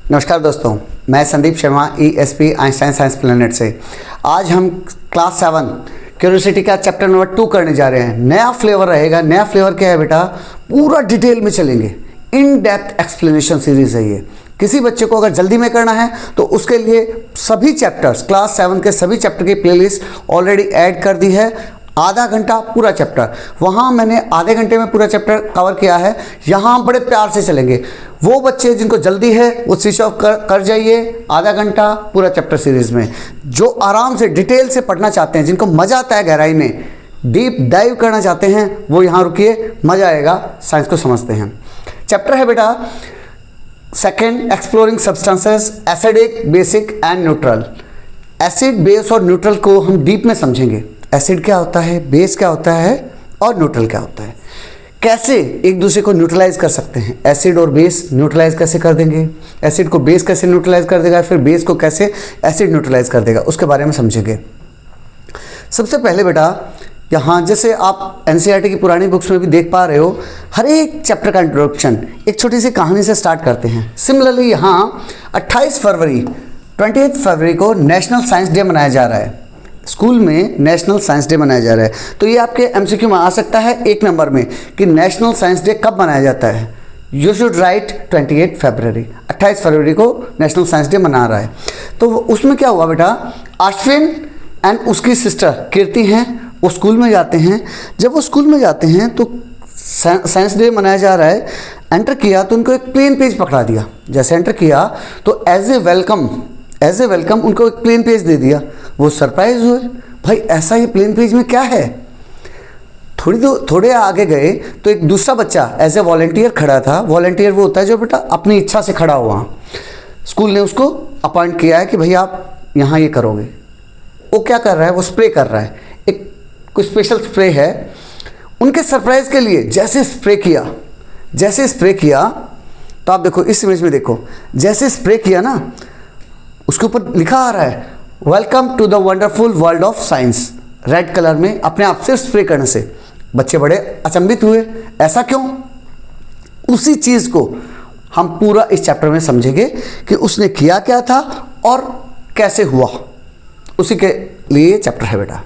नमस्कार दोस्तों, मैं Sandeep Sharma ESP Einstein science planet से। आज हम क्लास 7 क्यूरियोसिटी का चैप्टर नंबर 2 करने जा रहे हैं। नया फ्लेवर रहेगा। नया फ्लेवर क्या है बेटा? पूरा डिटेल में चलेंगे। इन डेप्थ एक्सप्लेनेशन सीरीज है ये। किसी बच्चे को अगर जल्दी में करना है तो उसके लिए सभी चैप्टर्स, क्लास 7 के सभी चैप्टर की प्लेलिस्ट ऑलरेडी ऐड कर दी है। आधा घंटा पूरा चैप्टर, वहाँ मैंने आधे घंटे में पूरा चैप्टर कवर किया है। यहाँ हम बड़े प्यार से चलेंगे। वो बच्चे जिनको जल्दी है वो स्विच ऑफ कर जाइए। आधा घंटा पूरा चैप्टर सीरीज में। जो आराम से डिटेल से पढ़ना चाहते हैं, जिनको मज़ा आता है गहराई में डीप डाइव करना चाहते हैं, वो यहाँ रुकिए, मज़ा आएगा। साइंस को समझते हैं। चैप्टर है बेटा second, exploring substances acidic, basic and neutral. Acid, base और न्यूट्रल को हम डीप में समझेंगे। एसिड क्या होता है, बेस क्या होता है और न्यूट्रल क्या होता है, कैसे एक दूसरे को न्यूट्रलाइज कर सकते हैं। एसिड और बेस न्यूट्रलाइज कैसे कर देंगे, एसिड को बेस कैसे न्यूट्रलाइज कर देगा, फिर बेस को कैसे एसिड न्यूट्रलाइज कर देगा, उसके बारे में समझेंगे। सबसे पहले बेटा यहाँ जैसे आप NCERT की पुरानी बुक्स में भी देख पा रहे हो, हर एक चैप्टर का इंट्रोडक्शन एक छोटी सी कहानी से स्टार्ट करते हैं। सिमिलरली यहाँ 28 फरवरी को नेशनल साइंस डे मनाया जा रहा है। स्कूल में नेशनल साइंस डे मनाया जा रहा है। तो ये आपके MCQ में आ सकता है 1 नंबर में कि नेशनल साइंस डे कब मनाया जाता है। यू शुड राइट 28 फरवरी को नेशनल साइंस डे मना रहा है। तो उसमें क्या हुआ बेटा, अश्विन एंड उसकी सिस्टर कीर्ति हैं, वो स्कूल में जाते हैं। जब वो स्कूल में जाते हैं तो साइंस डे मनाया जा रहा है। एंटर किया तो उनको एक प्लेन पेज पकड़ा दिया। जैसे एंटर किया तो एज ए वेलकम उनको एक प्लेन पेज दे दिया। वो सरप्राइज हुए, भाई ऐसा ये प्लेन पेज में क्या है। थोड़े आगे गए तो एक दूसरा बच्चा एज ए वॉलंटियर खड़ा था। वॉलंटियर वो होता है जो बेटा अपनी इच्छा से खड़ा हुआ। स्कूल ने उसको अपॉइंट किया है कि भाई आप यहाँ ये करोगे। वो क्या कर रहा है, वो स्प्रे कर रहा है, एक कोई स्पेशल स्प्रे है। उनके सरप्राइज के लिए जैसे स्प्रे किया तो आप देखो इस इमेज में, देखो जैसे स्प्रे किया ना, उसके ऊपर लिखा आ रहा है welcome to the wonderful world of science, red colour में अपने आप से स्प्रे करने से। बच्चे बड़े अचंभित हुए, ऐसा क्यों? उसी चीज़ को हम पूरा इस चैप्टर में समझेंगे कि उसने किया क्या था और कैसे हुआ। उसी के लिए चैप्टर है बेटा।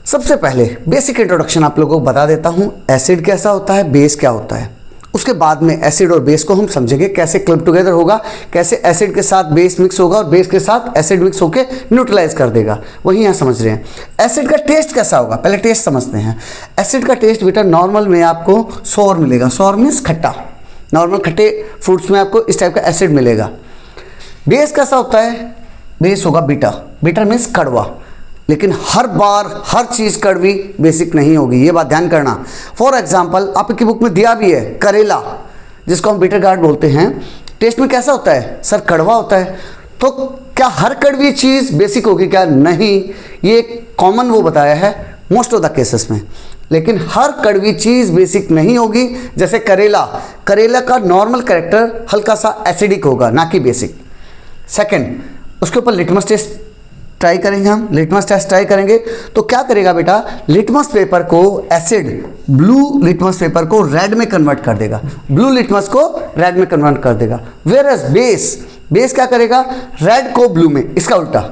सबसे पहले बेसिक इंट्रोडक्शन आप लोगों को बता देता हूँ। एसिड कैसा होता है, बेस क्या होता है। उसके बाद में एसिड और बेस को हम समझेंगे, कैसे क्लब टुगेदर होगा, कैसे एसिड के साथ बेस मिक्स होगा और बेस के साथ एसिड मिक्स होकर न्यूट्रलाइज कर देगा। वही यहाँ समझ रहे हैं। एसिड का टेस्ट कैसा होगा, पहले टेस्ट समझते हैं। एसिड का टेस्ट बेटा नॉर्मल में आपको सोर मिलेगा। सोर मीन्स खट्टा। नॉर्मल खट्टे फ्रूट्स में आपको इस टाइप का एसिड मिलेगा। बेस कैसा होता है, बेस होगा बिटर मीन्स कड़वा। लेकिन हर बार हर चीज़ कड़वी बेसिक नहीं होगी, ये बात ध्यान करना। फॉर एग्जाम्पल आपकी बुक में दिया भी है करेला, जिसको हम बिटर गार्ड बोलते हैं। टेस्ट में कैसा होता है सर, कड़वा होता है। तो क्या हर कड़वी चीज़ बेसिक होगी क्या? नहीं, ये कॉमन वो बताया है मोस्ट ऑफ द केसेस में। लेकिन हर कड़वी चीज़ बेसिक नहीं होगी। जैसे करेला का नॉर्मल कैरेक्टर हल्का सा एसिडिक होगा, ना कि बेसिक। सेकेंड, उसके ऊपर लिटमस टेस्ट ट्राई करेंगे हम। लिटमस टेस्ट ट्राई करेंगे तो क्या करेगा बेटा, लिटमस पेपर को एसिड ब्लू लिटमस पेपर को रेड में कन्वर्ट कर देगा। ब्लू लिटमस को रेड में कन्वर्ट कर देगा। वेयरएज बेस क्या करेगा, रेड को ब्लू में। इसका उल्टा,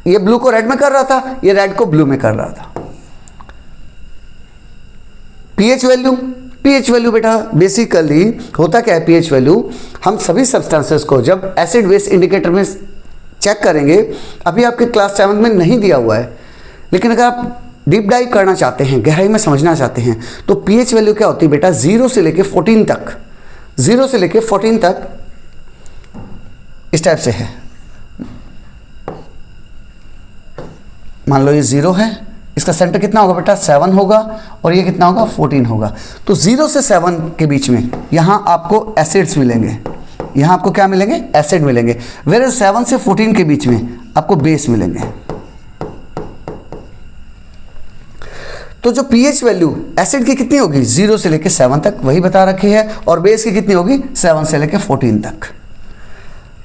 ये ब्लू को रेड में कर रहा था, ये रेड को ब्लू में कर रहा था। पीएच वैल्यू बेटा बेसिकली होता क्या है, पीएच वैल्यू हम सभी सब्सटेंसेस को जब एसिड बेस इंडिकेटर में चेक करेंगे। अभी आपके क्लास 7 में नहीं दिया हुआ है, लेकिन अगर आप डीप डाइव करना चाहते हैं, गहराई में समझना चाहते हैं, तो पीएच वैल्यू क्या होती है बेटा, 0 से लेके 14 तक इस टाइप से है। मान लो ये 0 है, इसका सेंटर कितना होगा बेटा, 7 होगा, और ये कितना होगा, 14 होगा। तो 0 से 7 के बीच में यहाँ आपको एसिड्स मिलेंगे। यहाँ आपको क्या मिलेंगे, एसिड मिलेंगे। वेयर 7 से 14 के बीच में आपको बेस मिलेंगे। तो जो पीएच वैल्यू एसिड की कितनी होगी, 0 से लेकर 7 तक, वही बता रखी है। और बेस की कितनी होगी, 7 से लेकर 14 तक।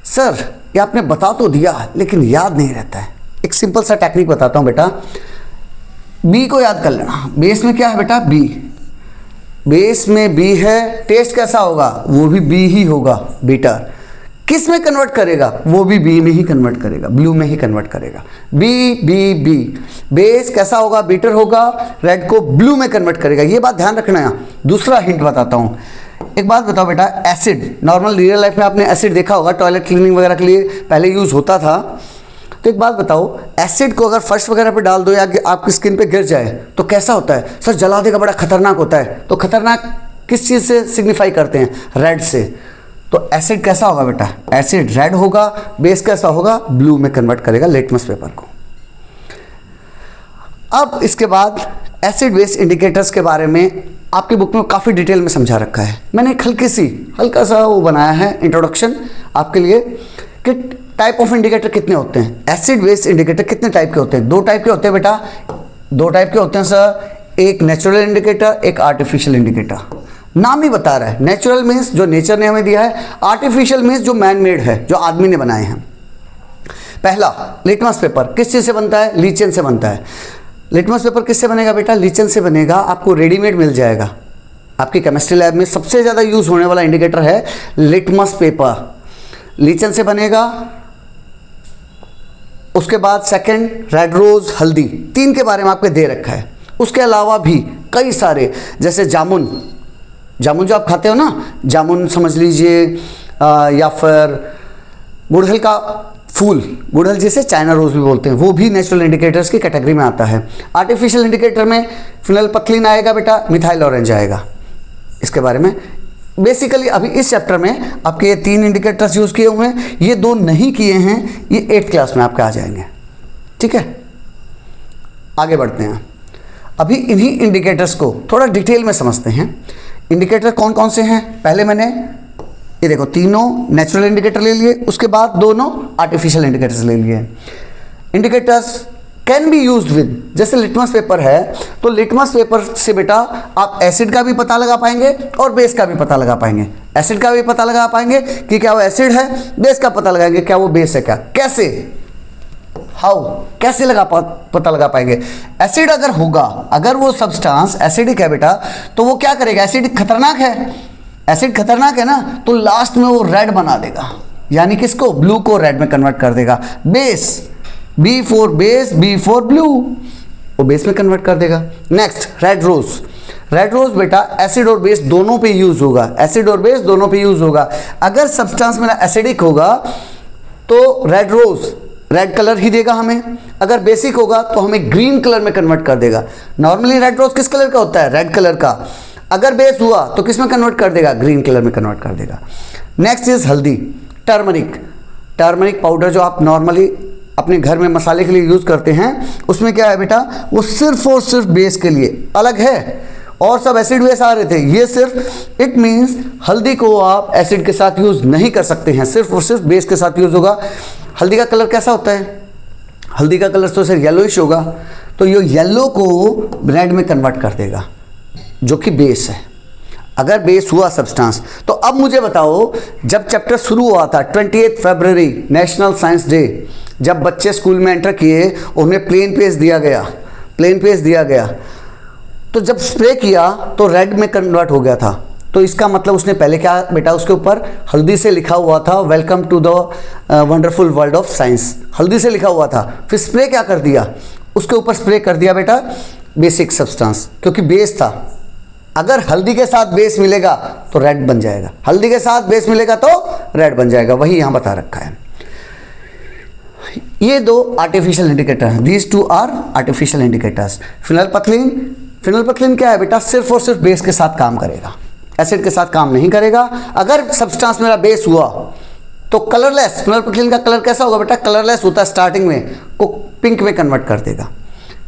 सर ये आपने बता तो दिया लेकिन याद नहीं रहता है। एक सिंपल सा टेक्निक बताता हूँ बेटा। बी को याद कर लेना। बेस में क्या है बेटा, बी। बेस में बी है, टेस्ट कैसा होगा, वो भी बी ही होगा, बिटर। किस में कन्वर्ट करेगा? वो भी बी में ही कन्वर्ट करेगा, ब्लू में ही कन्वर्ट करेगा। बी बी बी, बेस कैसा होगा? बीटर होगा, रेड को ब्लू में कन्वर्ट करेगा। ये बात ध्यान रखना है। दूसरा हिंट बताता हूँ। एक बात बताओ बेटा, एसिड, नॉर्मल रियल लाइफ में आपने एसिड देखा होगा, टॉयलेट क्लीनिंग वगैरह के लिए पहले यूज़ होता था। तो एक बात बताओ, एसिड को अगर फर्श वगैरह पे डाल दो या आपकी स्किन पे गिर जाए तो कैसा होता है? सर जला देगा, बड़ा खतरनाक होता है। तो खतरनाक किस चीज़ से सिग्निफाई करते हैं? रेड से। तो एसिड कैसा होगा बेटा? एसिड रेड होगा, बेस कैसा होगा? ब्लू में कन्वर्ट करेगा लिटमस पेपर को। अब इसके बाद एसिड बेस इंडिकेटर्स के बारे में आपकी बुक में काफ़ी डिटेल में समझा रखा है। मैंने एक हल्का सा वो बनाया है इंट्रोडक्शन आपके लिए कि टाइप ऑफ इंडिकेटर कितने होते हैं। एसिड बेस इंडिकेटर कितने टाइप के होते हैं? 2 टाइप के होते हैं बेटा। 2 टाइप के होते हैं सर, एक नेचुरल इंडिकेटर, एक आर्टिफिशियल इंडिकेटर। नाम ही बता रहा है, नेचुरल मीन्स जो नेचर ने हमें दिया है, आर्टिफिशियल मीन्स जो मैन मेड है, जो आदमी ने बनाए हैं। पहला, लिटमस पेपर किस चीज़ से बनता है? लीचेन से बनता है। लिटमस पेपर किससे बनेगा बेटा? लीचेन से बनेगा। आपको रेडीमेड मिल जाएगा। आपकी केमिस्ट्री लैब में सबसे ज़्यादा यूज़ होने वाला इंडिकेटर है लिटमस पेपर, लीचेन से बनेगा। उसके बाद सेकंड, रेड रोज, हल्दी, 3 के बारे में आपको दे रखा है। उसके अलावा भी कई सारे, जैसे जामुन जो आप खाते हो ना, जामुन समझ लीजिए, या फिर गुड़हल का फूल, गुड़हल जिसे चाइना रोज भी बोलते हैं, वो भी नेचुरल इंडिकेटर्स की कैटेगरी में आता है। आर्टिफिशियल इंडिकेटर में फिनाइलपथलीन आएगा बेटा, मिथाइल ऑरेंज आएगा। इसके बारे में बेसिकली अभी इस चैप्टर में आपके ये 3 इंडिकेटर्स यूज़ किए हुए हैं। ये 2 नहीं किए हैं, ये 8th क्लास में आपके आ जाएंगे। ठीक है, आगे बढ़ते हैं। अभी इन्हीं इंडिकेटर्स को थोड़ा डिटेल में समझते हैं। इंडिकेटर कौन कौन से हैं? पहले मैंने ये देखो, तीनों नेचुरल इंडिकेटर ले लिए, उसके बाद दोनों आर्टिफिशियल इंडिकेटर्स ले लिए। Indicators can be used with, जैसे लिटमस पेपर है, तो लिटमस पेपर से बेटा आप एसिड का भी पता लगा पाएंगे और बेस का भी पता लगा पाएंगे। एसिड का भी पता लगा पाएंगे कि क्या वो एसिड है, बेस का पता लगाएंगे क्या वो बेस है क्या। कैसे? हाउ, कैसे पता लगा पाएंगे? एसिड अगर होगा, अगर वो सब्सटेंस एसिडिक है बेटा, तो वो क्या करेगा? एसिड खतरनाक है, एसिड खतरनाक है ना, तो लास्ट में वो रेड बना देगा, यानी किसको? ब्लू को रेड में कन्वर्ट कर देगा। Base, B for base, B for blue, वो बेस में कन्वर्ट कर देगा। Next, red rose. Red rose बेटा एसिड और बेस दोनों पे यूज होगा, एसिड और बेस दोनों पे यूज होगा। अगर सब्सटेंस मेरा एसिडिक होगा तो रेड रोज रेड कलर ही देगा हमें, अगर बेसिक होगा तो हमें ग्रीन कलर में कन्वर्ट कर देगा। नॉर्मली रेड रोज किस कलर का होता है? रेड कलर का। अगर बेस हुआ तो किस में कन्वर्ट कर देगा? ग्रीन कलर में कन्वर्ट कर देगा। नेक्स्ट इज हल्दी, टर्मरिक। टर्मरिक पाउडर जो आप नॉर्मली अपने घर में मसाले के लिए यूज़ करते हैं, उसमें क्या है बेटा? वो सिर्फ और सिर्फ बेस के लिए अलग है, और सब एसिड बेस आ रहे थे। ये सिर्फ, इट मीन्स हल्दी को आप एसिड के साथ यूज़ नहीं कर सकते हैं, सिर्फ और सिर्फ बेस के साथ यूज़ होगा। हल्दी का कलर कैसा होता है? हल्दी का कलर तो सिर्फ येलोइश होगा, तो ये येलो को रेड में कन्वर्ट कर देगा, जो कि बेस है। अगर बेस हुआ सब्सटेंस, तो अब मुझे बताओ, जब चैप्टर शुरू हुआ था 28 फरवरी नेशनल साइंस डे, जब बच्चे स्कूल में एंटर किए, उन्हें प्लेन पेज दिया गया, तो जब स्प्रे किया तो रेड में कन्वर्ट हो गया था। तो इसका मतलब उसने पहले क्या बेटा, उसके ऊपर हल्दी से लिखा हुआ था welcome to the wonderful world of science, हल्दी से लिखा हुआ था। फिर स्प्रे क्या कर दिया? उसके ऊपर स्प्रे कर दिया बेटा बेसिक सब्सटेंस, क्योंकि बेस था। अगर हल्दी के साथ बेस मिलेगा तो रेड बन जाएगा, हल्दी के साथ बेस मिलेगा तो रेड बन जाएगा, वही यहां बता रखा है। ये 2 आर्टिफिशियल इंडिकेटर हैं, दीज 2 आर आर्टिफिशियल इंडिकेटर्स। फिनाइलपथलीन क्या है बेटा? सिर्फ और सिर्फ बेस के साथ काम करेगा, एसिड के साथ काम नहीं करेगा। अगर सब्सटेंस मेरा बेस हुआ तो कलरलेस, फिनाइलपथलीन का कलर कैसा होगा बेटा? कलरलेस होता है, स्टार्टिंग में को पिंक में कन्वर्ट कर देगा।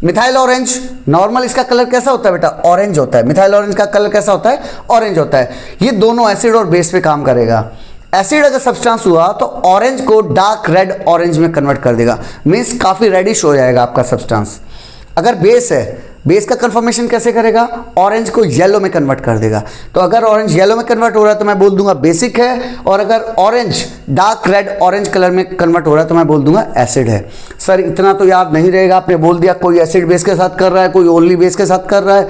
मिथाइल ऑरेंज, नॉर्मल इसका कलर कैसा होता है बेटा? ऑरेंज होता है। मिथाइल ऑरेंज का कलर कैसा होता है? ऑरेंज होता है। ये दोनों एसिड और बेस पे काम करेगा। एसिड अगर सब्सटेंस हुआ तो ऑरेंज को डार्क रेड ऑरेंज में कन्वर्ट कर देगा, मीन्स काफ़ी रेडिश हो जाएगा आपका सब्सटेंस। अगर बेस है, बेस का कन्फर्मेशन कैसे करेगा? ऑरेंज को येलो में कन्वर्ट कर देगा। तो अगर ऑरेंज येलो में कन्वर्ट हो रहा है तो मैं बोल दूंगा बेसिक है, और अगर orange dark red orange colour में कन्वर्ट हो रहा है तो मैं बोल दूंगा एसिड है। सर इतना तो याद नहीं रहेगा, आपने बोल दिया कोई एसिड बेस के साथ कर रहा है, कोई ओनली बेस के साथ कर रहा है,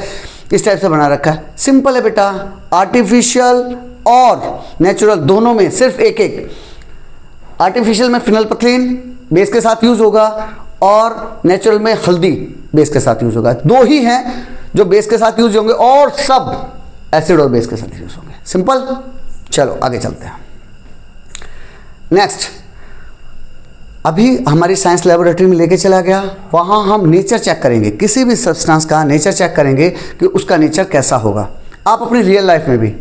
इस टाइप से बना रखा है। सिंपल है बेटा, आर्टिफिशियल और नेचुरल दोनों में सिर्फ एक एक। आर्टिफिशियल में फिनलपथलीन बेस के साथ यूज होगा और नेचुरल में हल्दी बेस के साथ यूज होगा। दो ही हैं जो बेस के साथ यूज होंगे और सब एसिड और बेस के साथ यूज होंगे। सिंपल। चलो आगे चलते हैं। नेक्स्ट, अभी हमारी साइंस लेबोरेटरी में लेके चला गया, वहाँ हम नेचर चेक करेंगे, किसी भी सब्सटेंस का नेचर चेक करेंगे कि उसका नेचर कैसा होगा। आप अपनी रियल लाइफ में भी,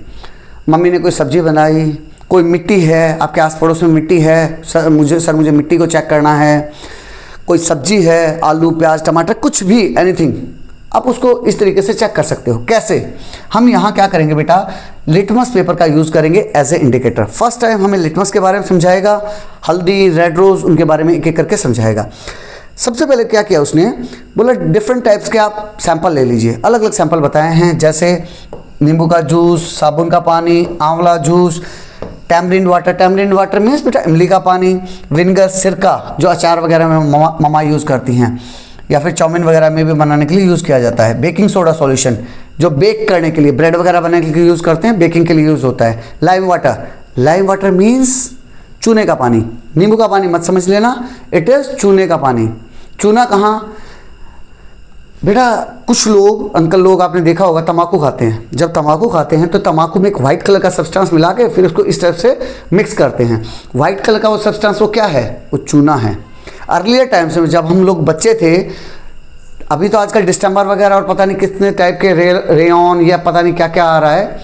मम्मी ने कोई सब्जी बनाई, कोई मिट्टी है, आपके आस पड़ोस में मिट्टी है, सर मुझे मिट्टी को चेक करना है, कोई सब्जी है, आलू प्याज टमाटर कुछ भी, एनीथिंग, आप उसको इस तरीके से चेक कर सकते हो। कैसे? हम यहाँ क्या करेंगे बेटा, लिटमस पेपर का यूज़ करेंगे as a indicator. First time हमें लिटमस के बारे में समझाएगा, हल्दी, रेड रोज़, उनके बारे में एक एक करके समझाएगा। सबसे पहले क्या किया उसने, बोला डिफरेंट टाइप्स के आप सैंपल ले लीजिए। अलग अलग सैंपल बताए हैं, जैसे नींबू का जूस, साबुन का पानी, आंवला juice, tamarind water. Tamarind water means बेटा इमली का पानी, विनेगर, सिरका जो अचार वगैरह में ममा यूज़ करती हैं, या फिर चाउमीन वगैरह में भी बनाने के लिए यूज़ किया जाता है। बेकिंग सोडा सॉल्यूशन जो बेक करने के लिए, ब्रेड वगैरह बनाने के लिए यूज़ करते हैं, बेकिंग के लिए यूज़ होता है। Lime water, lime water means चूने का पानी। नींबू का पानी मत समझ लेना, इट इज़ चूने का पानी। चूना कहाँ बेटा, कुछ लोग, अंकल लोग आपने देखा होगा तंबाकू खाते हैं। जब तंबाकू खाते हैं तो तंबाकू में एक वाइट कलर का सब्सटेंस मिला के फिर उसको इस तरह से मिक्स करते हैं। वाइट कलर का वो सब्सटेंस वो क्या है, वो चूना है। अर्लियर टाइम्स में जब हम लोग बच्चे थे, अभी तो आजकल डिस्टेंबर वगैरह और पता नहीं कितने टाइप के रेयन या पता नहीं क्या क्या आ रहा है,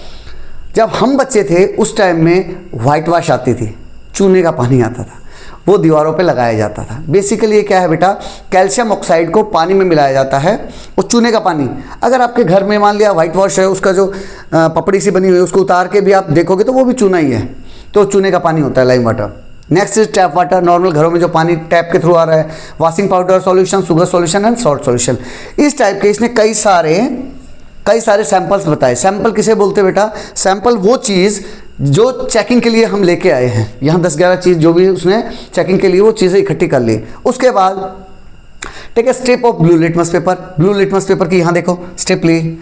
जब हम बच्चे थे उस टाइम में वाइट वाश आती थी, चूने का पानी आता था, वो दीवारों पे लगाया जाता था। बेसिकली ये क्या है बेटा, कैल्शियम ऑक्साइड को पानी में मिलाया जाता है, वो चूने का पानी। अगर आपके घर में मान लिया वाइट वॉश है, उसका जो पपड़ी सी बनी हुई है उसको उतार के भी आप देखोगे तो वो भी चूना ही है, तो चूने का पानी होता है lime water. Next is tap water, normal घरों में जो पानी टैप के थ्रू आ रहा है। Washing powder solution, sugar solution and salt solution, इस टाइप के इसने कई सारे सैंपल्स बताए। सैंपल किसे बोलते हैं बेटा, सैंपल वो चीज़ जो चेकिंग के लिए हम लेके आए हैं। यहाँ 10-11 चीज़ जो भी उसने चेकिंग के लिए वो चीज़ें इकट्ठी कर ली। उसके बाद take a step of blue litmus paper. Blue litmus paper की यहाँ देखो स्टेप ली,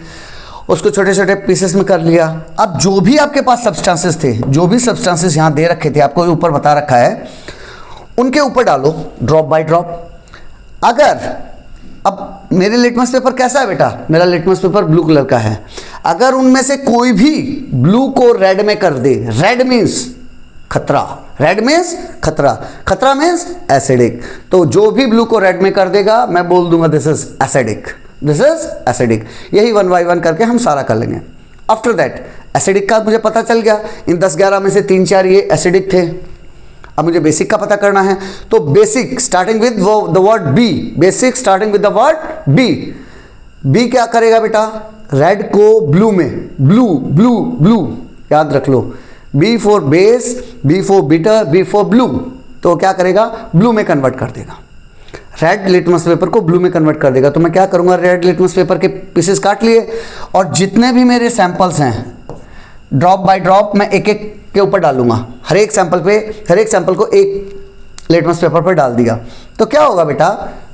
उसको छोटे छोटे पीसेस में कर लिया। अब जो भी आपके पास सब्सटेंसेस थे, जो भी सब्सटेंसेस यहाँ दे रखे थे, आपको ऊपर बता रखा है, उनके ऊपर डालो ड्रॉप बाय ड्रॉप। अगर अब मेरे लिटमस पेपर कैसा है बेटा, मेरा लिटमस पेपर ब्लू कलर का है, अगर उनमें से कोई भी ब्लू को रेड में कर दे, रेड मीन्स खतरा, रेड मीन्स खतरा, खतरा मीन्स एसिडिक, तो जो भी ब्लू को रेड में कर देगा मैं बोल दूंगा this is acidic, this is acidic. यही 1 by 1 करके हम सारा कर लेंगे। आफ्टर दैट एसिडिक का मुझे पता चल गया, इन 10-11 में से 3-4 ये एसिडिक थे। अब मुझे बेसिक का पता करना है, तो basic starting with the word B, basic starting with the word B. B क्या करेगा बेटा, रेड को ब्लू में, ब्लू ब्लू ब्लू याद रख लो, B for base, B for bitter, B for blue, तो क्या करेगा, ब्लू में कन्वर्ट कर देगा। रेड लिटमस पेपर को ब्लू में कन्वर्ट कर देगा। तो मैं क्या करूंगा, रेड लिटमस पेपर के पीसेस काट लिए और जितने भी मेरे सैंपल्स हैं ड्रॉप बाय ड्रॉप मैं एक एक के ऊपर डालूंगा। हर एक सैंपल को एक लिटमस पेपर पर डाल दिया। तो क्या होगा बेटा,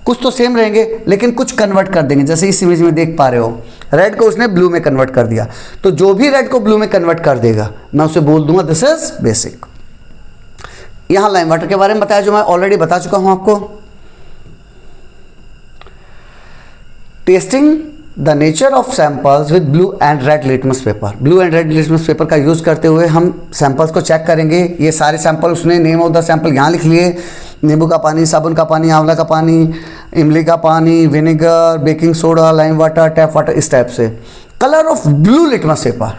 कुछ तो सेम रहेंगे लेकिन कुछ कन्वर्ट कर देंगे। जैसे इस इमेज में देख पा रहे हो, रेड को उसने ब्लू में कन्वर्ट कर दिया, तो जो भी रेड को ब्लू में कन्वर्ट कर देगा मैं उसे बोल दूंगा दिस इज बेसिक। यहां लाइम वाटर के बारे में बताया जो मैं ऑलरेडी बता चुका हूं आपको। Testing the nature of samples with blue and red litmus paper. Blue and red litmus paper का यूज़ करते हुए हम सैंपल्स को चेक करेंगे। ये सारे सैंपल उसने नेम ऑफ द सैंपल यहाँ लिख लिए, नींबू का पानी, साबुन का पानी, आंवला का पानी, इमली का पानी, vinegar, baking soda, lime water, tap water, इस टाइप से। Colour of blue litmus paper,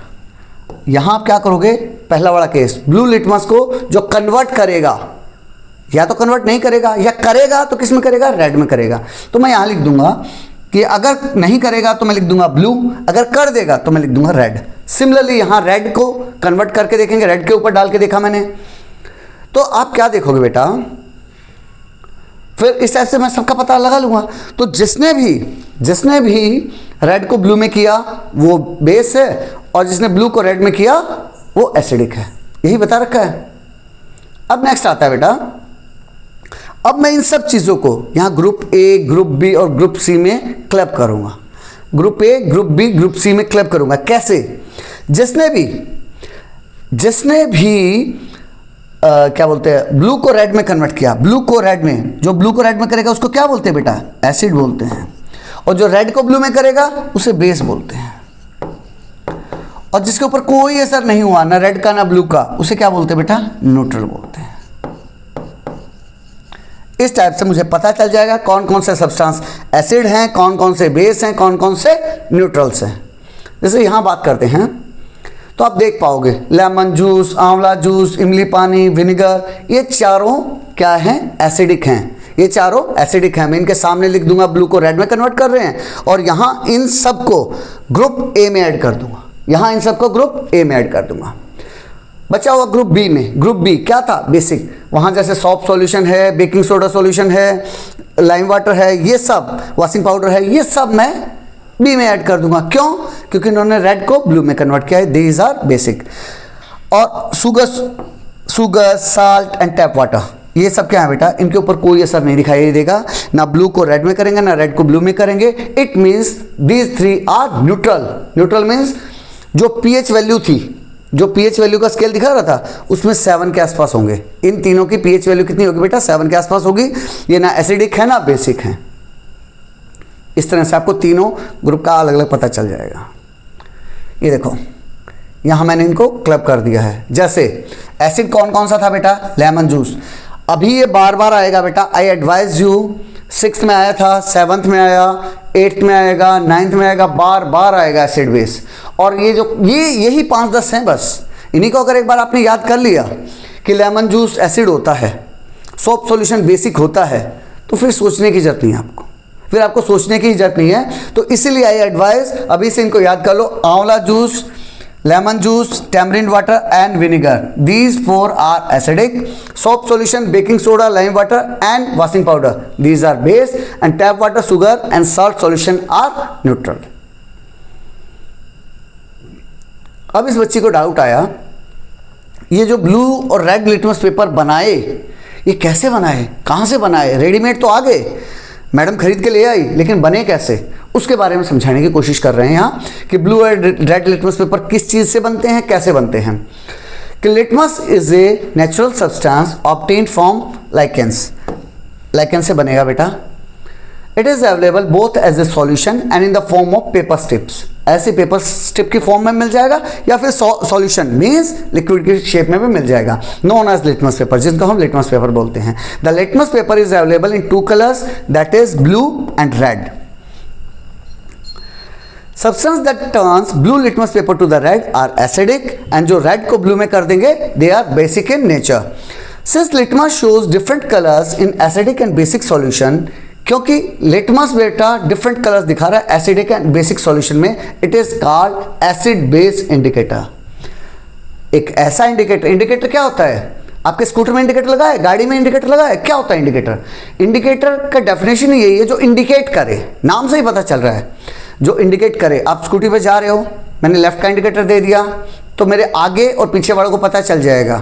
यहाँ आप क्या करोगे, पहला वाला केस, ब्लू लिटमस को जो कन्वर्ट करेगा, या तो कन्वर्ट नहीं करेगा या करेगा तो किस में करेगा, रेड में करेगा। तो मैं यहाँ लिख दूंगा कि अगर नहीं करेगा तो मैं लिख दूंगा ब्लू, अगर कर देगा तो मैं लिख दूंगा रेड। सिमिलरली यहाँ रेड को कन्वर्ट करके देखेंगे, रेड के ऊपर डाल के देखा मैंने, तो आप क्या देखोगे बेटा, फिर इस टाइप से मैं सबका पता लगा लूंगा। तो जिसने भी रेड को ब्लू में किया वो बेस है, और जिसने ब्लू को रेड में किया वो एसिडिक है, यही बता रखा है। अब नेक्स्ट आता है बेटा, अब मैं इन सब चीज़ों को यहाँ ग्रुप ए, ग्रुप बी और ग्रुप सी में क्लब करूँगा। Group A, group B, group C में क्लब करूँगा। कैसे, जिसने भी क्या बोलते हैं, ब्लू को रेड में कन्वर्ट किया, ब्लू को रेड में, जो ब्लू को रेड में करेगा उसको क्या बोलते हैं बेटा, एसिड बोलते हैं, और जो रेड को ब्लू में करेगा उसे बेस बोलते हैं, और जिसके ऊपर कोई असर नहीं हुआ, ना रेड का ना ब्लू का, उसे क्या बोलते हैं बेटा, न्यूट्रल बोलते हैं। इस टाइप से मुझे पता चल जाएगा कौन कौन से सब्सटेंस एसिड हैं, कौन कौन से बेस हैं, कौन कौन से न्यूट्रल्स हैं। जैसे यहाँ बात करते हैं तो आप देख पाओगे लेमन जूस, आंवला जूस, इमली पानी, विनेगर, ये चारों क्या हैं, एसिडिक हैं। ये चारों एसिडिक हैं। मैं इनके सामने लिख दूंगा, ब्लू को रेड में कन्वर्ट कर रहे हैं, और यहाँ इन सब को ग्रुप ए में ऐड कर दूंगा, यहाँ इन सबको ग्रुप ए में ऐड कर दूंगा। बचा हुआ ग्रुप बी में, ग्रुप बी क्या था, बेसिक, वहाँ जैसे सॉप सॉल्यूशन है, बेकिंग सोडा सॉल्यूशन है, लाइम वाटर है, ये सब, वॉशिंग पाउडर है, ये सब मैं बी में ऐड कर दूंगा। क्यों? क्योंकि इन्होंने रेड को ब्लू में कन्वर्ट किया है, दीज आर बेसिक। और sugar, salt and tap water, ये सब क्या है बेटा, इनके ऊपर कोई असर नहीं दिखाई देगा, ना ब्लू को रेड में करेंगे ना रेड को ब्लू में करेंगे। It means these three are neutral. Neutral means जो पीएच वैल्यू थी, जो पीएच वैल्यू का स्केल दिखा रहा था उसमें 7 के आसपास होंगे। इन तीनों की पीएच वैल्यू कितनी होगी बेटा, 7 के आसपास होगी। ये ना एसिडिक है ना बेसिक है। इस तरह से आपको तीनों ग्रुप का अलग अलग पता चल जाएगा। ये देखो यहाँ मैंने इनको क्लब कर दिया है। जैसे एसिड कौन कौन सा था बेटा, लेमन जूस। अभी ये बार बार आएगा बेटा, आई एडवाइज यू, 6th में आया था, 7th में आया, 8th में आएगा, 9th में आएगा, बार बार आएगा एसिड बेस। और ये जो यही 5-10 हैं बस। इन्हीं को अगर एक बार आपने याद कर लिया कि लेमन जूस एसिड होता है, सोप सॉल्यूशन बेसिक होता है, तो फिर सोचने की जरूरत नहीं है आपको, फिर आपको सोचने की जरूरत नहीं है। तो इसीलिए आई एडवाइस अभी से इनको याद कर लो, आंवला juice, lemon juice, tamarind water and vinegar. These 4 are acidic. Soap solution, baking soda, lime water and washing powder. These are base, and tap water, sugar and salt solution are neutral. अब इस बच्ची को doubt आया, ये जो blue और red litmus paper बनाए, ये कैसे बनाए, कहाँ से बनाए? रेडीमेड तो आ गए, मैडम खरीद के ले आई, लेकिन बने कैसे, उसके बारे में समझाने की कोशिश कर रहे हैं यहाँ कि ब्लू और रेड लिटमस पेपर किस चीज़ से बनते हैं, कैसे बनते हैं। कि litmus is a natural substance obtained from lichens. Lichen से बनेगा बेटा। It is available both as a solution and in the form of paper strips. ऐसे पेपर स्ट्रिप की फॉर्म में मिल जाएगा, या फिर सॉल्यूशन मीन्स लिक्विड की शेप में भी मिल जाएगा, नोन एज लिटमस पेपर, जिसको हम लिटमस पेपर बोलते हैं। The litmus paper is available in 2 colours, that is blue and red. Substance that turns blue litmus paper to the red are acidic, and जो red को blue में कर देंगे they are basic in nature. Since litmus shows different colors in acidic and basic solution, क्योंकि litmus बेटा different colors दिखा रहा है acidic and basic solution में, it is called acid base indicator. एक ऐसा इंडिकेटर क्या होता है, आपके स्कूटर में इंडिकेटर लगा है, गाड़ी में इंडिकेटर लगा है, क्या होता है इंडिकेटर? इंडिकेटर का डेफिनेशन ही यही है, जो इंडिकेट करे, नाम से ही पता चल रहा है, जो इंडिकेट करे। आप स्कूटी पे जा रहे हो, मैंने लेफ्ट का इंडिकेटर दे दिया, तो मेरे आगे और पीछे वालों को पता चल जाएगा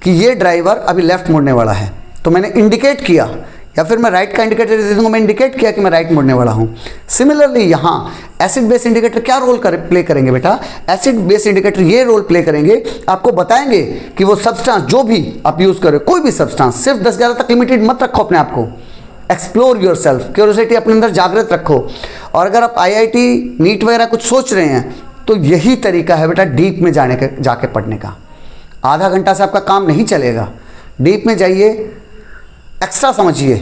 कि ये ड्राइवर अभी लेफ्ट मुड़ने वाला है, तो मैंने इंडिकेट किया। या फिर मैं राइट का इंडिकेटर दे दूंगा, मैं इंडिकेट किया कि मैं राइट मुड़ने वाला हूँ। सिमिलरली यहाँ एसिड बेस इंडिकेटर क्या रोल प्ले करेंगे बेटा, एसिड बेस इंडिकेटर ये रोल प्ले करेंगे, आपको बताएंगे कि वो सब्सटेंस जो भी आप यूज़ करें, कोई भी सब्सटेंस, सिर्फ 10-11 तक लिमिटेड मत रखो अपने आप को, एक्सप्लोर योर सेल्फ, क्यूरियोसिटी अपने अंदर जागृत रखो। और अगर आप IIT नीट वगैरह कुछ सोच रहे हैं, तो यही तरीका है बेटा डीप में जाके पढ़ने का। आधा घंटा से आपका काम नहीं चलेगा, डीप में जाइए, एक्स्ट्रा समझिए,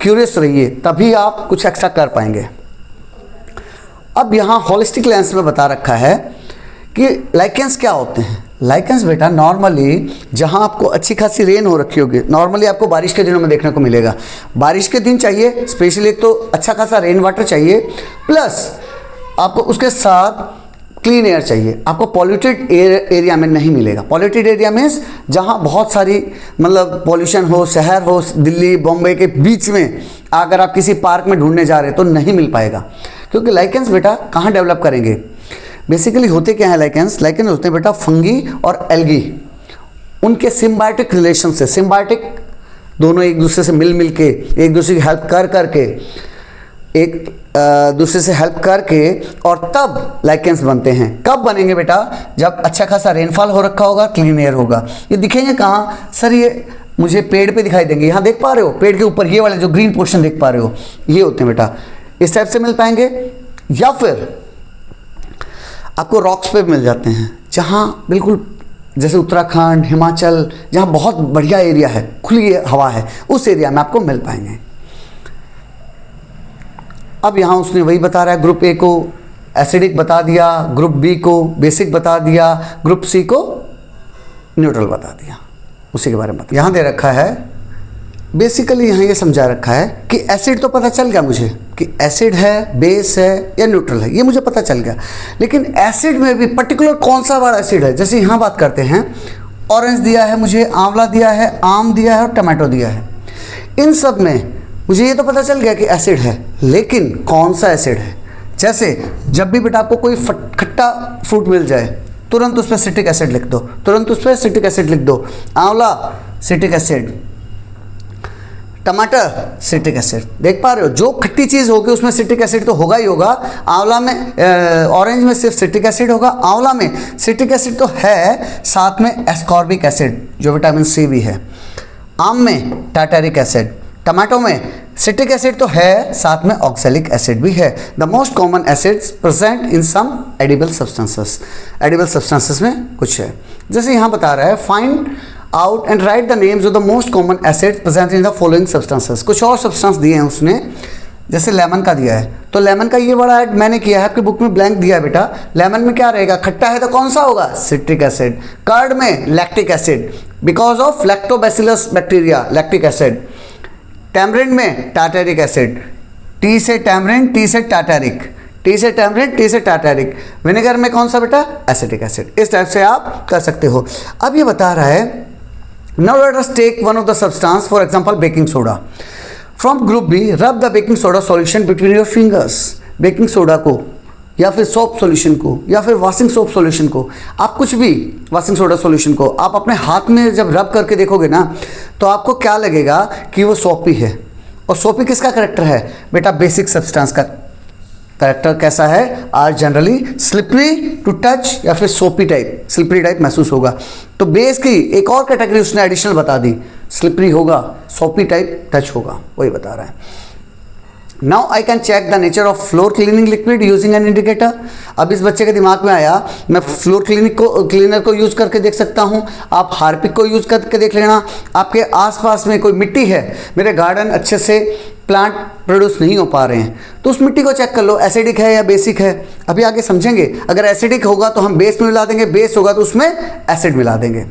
क्यूरियस रहिए, तभी आप कुछ एक्स्ट्रा कर पाएंगे। अब यहाँ होलिस्टिक लेंस में बता रखा है कि लाइकेंस क्या होते हैं। लाइकेंस बेटा नॉर्मली जहाँ आपको अच्छी खासी रेन हो रखी होगी, नॉर्मली आपको बारिश के दिनों में देखने को मिलेगा। बारिश के दिन चाहिए स्पेशली, एक तो अच्छा खासा रेन वाटर चाहिए, प्लस आपको उसके साथ क्लीन एयर चाहिए। आपको पॉल्यूटेड एरिया में नहीं मिलेगा। पॉल्यूटेड एरिया मीन्स जहाँ बहुत सारी मतलब पॉल्यूशन हो, शहर हो, दिल्ली बॉम्बे के बीच में अगर आप किसी पार्क में ढूंढने जा रहे हैं तो नहीं मिल पाएगा, क्योंकि लाइकेंस बेटा कहाँ डेवलप करेंगे। बेसिकली होते क्या है लाइकेंस होते हैं बेटा फंगी और एल्गी, उनके सिम्बायोटिक रिलेशन से, सिम्बायोटिक दोनों एक दूसरे से मिल के, एक दूसरे की हेल्प कर करके एक दूसरे से हेल्प करके और तब लाइकेंस बनते हैं। कब बनेंगे बेटा? जब अच्छा खासा रेनफॉल हो रखा होगा, क्लीन एयर होगा। ये दिखेंगे कहाँ सर? ये मुझे पेड़ पे दिखाई देंगे। यहाँ देख पा रहे हो पेड़ के ऊपर ये वाले जो ग्रीन पोर्शन देख पा रहे हो, ये होते हैं बेटा। इस टाइप से मिल पाएंगे, या फिर आपको रॉक्स पे मिल जाते हैं, जहाँ बिल्कुल जैसे उत्तराखंड, हिमाचल, जहाँ बहुत बढ़िया एरिया है, खुली हवा है, उस एरिया में आपको मिल पाएंगे। अब यहाँ उसने वही बता रहा है, ग्रुप ए को एसिडिक बता दिया, ग्रुप बी को बेसिक बता दिया, ग्रुप सी को न्यूट्रल बता दिया, उसी के बारे में यहाँ दे रखा है। बेसिकली यहाँ ये समझा रखा है कि एसिड तो पता चल गया मुझे कि एसिड है, बेस है या न्यूट्रल है, ये मुझे पता चल गया। लेकिन एसिड में भी पर्टिकुलर कौन सा वाला एसिड है, जैसे यहाँ बात करते हैं, ऑरेंज दिया है मुझे, आंवला दिया है, आम दिया है और टमाटो दिया है। इन सब में मुझे ये तो पता चल गया कि एसिड है, लेकिन कौन सा एसिड है? जैसे जब भी बेटा आपको कोई खट्टा फ्रूट मिल जाए, तुरंत उस पर सिट्रिक एसिड लिख दो, तुरंत उस पर सिट्रिक एसिड लिख दो। आंवला सिट्रिक एसिड, टमाटर सिट्रिक एसिड। देख पा रहे हो, जो खट्टी चीज़ होगी उसमें सिट्रिक एसिड तो होगा ही होगा। आंवला में, ऑरेंज में सिर्फ सिट्रिक एसिड होगा, आंवला में सिट्रिक एसिड तो है, साथ में एस्कॉर्बिक एसिड जो विटामिन सी भी है। आम में टार्टारिक एसिड, टमाटो में सिट्रिक एसिड तो है, साथ में ऑक्सैलिक एसिड भी है। The most common acids present in some edible substances. Edible substances में कुछ है, जैसे यहाँ बता रहा है, find out and write the names of the most common acids present in the following substances. कुछ और सब्सटेंस दिए हैं उसने, जैसे लेमन का दिया है, तो लेमन का ये वाला ऐड मैंने किया है, आपकी बुक में ब्लैंक दिया है बेटा। लेमन में क्या रहेगा? खट्टा है तो कौन सा होगा? Citric acid. कर्ड में lactic acid, because of lactobacillus bacteria, lactic acid. Tamarind में टार्टारिक एसिड, टी से टैमरिंड, टी से टार्टारिक, टी से टैमरिंड, टी से टार्टारिक। विनेगर में कौन सा बेटा? Acetic acid. इस टाइप से आप कर सकते हो। अब ये बता रहा है, now let us take one of the substance, for example baking soda. From group B, rub the baking soda solution between your fingers. Baking soda को या फिर सोप सॉल्यूशन को या फिर वॉशिंग सोप सॉल्यूशन को, आप कुछ भी वॉशिंग सोडा सॉल्यूशन को आप अपने हाथ में जब रब करके देखोगे ना, तो आपको क्या लगेगा कि वो सोपी है। और सोपी किसका करेक्टर है बेटा? बेसिक सब्सटेंस का करेक्टर कैसा है? Are generally slippery to touch, या फिर सोपी टाइप, स्लिपरी टाइप महसूस होगा। तो बेस की एक और कैटेगरी उसने एडिशनल बता दी, स्लिपरी होगा, सोपी टाइप टच होगा, वही बता रहा है। Now I can check the nature of floor cleaning liquid using an indicator. अब इस बच्चे के दिमाग में आया, मैं फ्लोर क्लीनर को यूज़ करके देख सकता हूँ, आप हार्पिक को यूज़ करके देख लेना। आपके आसपास में कोई मिट्टी है, मेरे गार्डन अच्छे से प्लांट प्रोड्यूस नहीं हो पा रहे हैं, तो उस मिट्टी को चेक कर लो, एसिडिक है या बेसिक है। अभी आगे समझेंगे, अगर एसिडिक होगा तो हम बेस में मिला देंगे, बेस होगा तो उसमें एसिड मिला देंगे।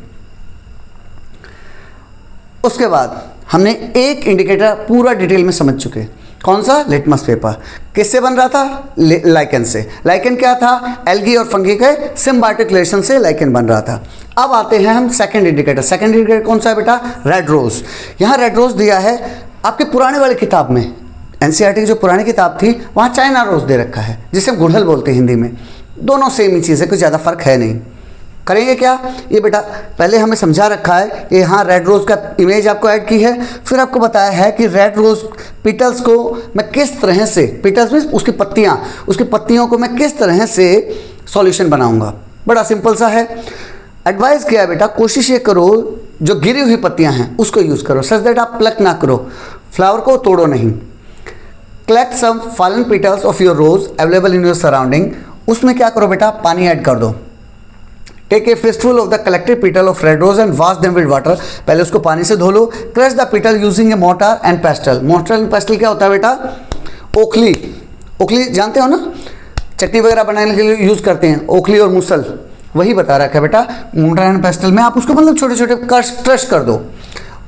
उसके बाद हमने एक इंडिकेटर पूरा डिटेल में समझ चुके। कौन सा? Litmus paper. किससे बन रहा था? लाइकेन से। लाइकेन क्या था? एल्गी और फंगी के सिम्बायोटिक रिलेशन से लाइकेन बन रहा था। अब आते हैं हम सेकंड इंडिकेटर। सेकंड इंडिकेटर कौन सा है बेटा? Red rose. यहाँ रेड रोज दिया है आपके पुराने वाली किताब में, एनसीईआरटी की जो पुरानी किताब थी वहाँ चाइना रोज दे रखा है, जिसे हम गुड़हल बोलते हैं हिंदी में। दोनों सेम ही चीज़ है, कुछ ज़्यादा फर्क है नहीं। करेंगे क्या? ये बेटा पहले हमें समझा रखा है, ये यहाँ रेड रोज़ का इमेज आपको ऐड की है, फिर आपको बताया है कि रेड रोज़ पिटल्स को मैं किस तरह से, पिटल्स में उसकी पत्तियाँ, उसकी पत्तियों को मैं किस तरह से सॉल्यूशन बनाऊंगा। बड़ा सिंपल सा है। एडवाइस किया है बेटा, कोशिश ये करो जो गिरी हुई पत्तियाँ हैं उसको यूज़ करो, सच दैट आप प्लक ना करो, फ्लावर को तोड़ो नहीं। Collect some fallen petals of your rose available in your surrounding. उसमें क्या करो बेटा? पानी ऐड कर दो। Take a fistful of the collected petal of red rose and wash them with water. पहले उसको पानी से धो लो। Crush the petal using a mortar and pestle. Mortar and pestle क्या होता है बेटा? ओखली। ओखली जानते हो ना, चटनी वगैरह बनाने के लिए यूज़ करते हैं, ओखली और मुसल, वही बता रखा है बेटा। मोर्टार एंड पेस्टल में आप उसको मतलब छोटे छोटे क्रश कर दो।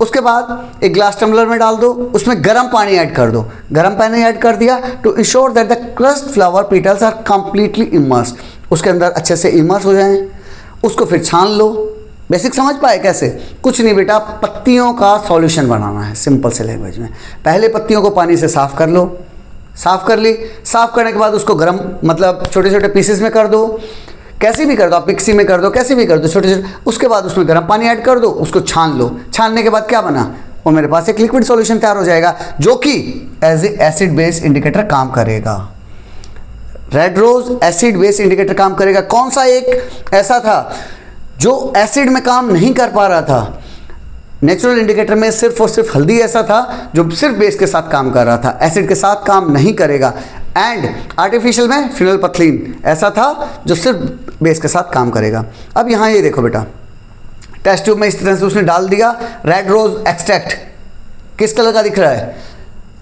उसके बाद एक ग्लास टम्बलर में डाल दो, उसमें गर्म पानी ऐड कर दो। गर्म पानी ऐड कर दिया to ensure that the crushed flower petals are completely immersed, उसके अंदर अच्छे से इमर्स हो जाएं। उसको फिर छान लो। बेसिक समझ पाए कैसे? कुछ नहीं बेटा, पत्तियों का सॉल्यूशन बनाना है सिंपल से लैंग्वेज में। पहले पत्तियों को पानी से साफ़ कर लो, साफ़ कर ली, साफ़ करने के बाद उसको गर्म मतलब छोटे छोटे पीसेस में कर दो, कैसे भी कर दो, आप मिक्सी में कर दो, कैसे भी कर दो छोटे छोटे। उसके बाद उसमें गर्म पानी ऐड कर दो, उसको छान लो। छानने के बाद क्या बना? और मेरे पास एक लिक्विड सॉल्यूशन तैयार हो जाएगा जो कि as a acid base indicator काम करेगा। Red rose acid base indicator काम करेगा। कौन सा एक ऐसा था जो एसिड में काम नहीं कर पा रहा था? नेचुरल इंडिकेटर में सिर्फ और सिर्फ हल्दी ऐसा था जो सिर्फ बेस के साथ काम कर रहा था, एसिड के साथ काम नहीं करेगा। एंड आर्टिफिशियल में फिनोल्फथलीन ऐसा था जो सिर्फ बेस के साथ काम करेगा। अब यहाँ ये देखो बेटा, टेस्ट ट्यूब में इस तरह से उसने डाल दिया रेड रोज एक्सट्रैक्ट। किस कलर का दिख रहा है?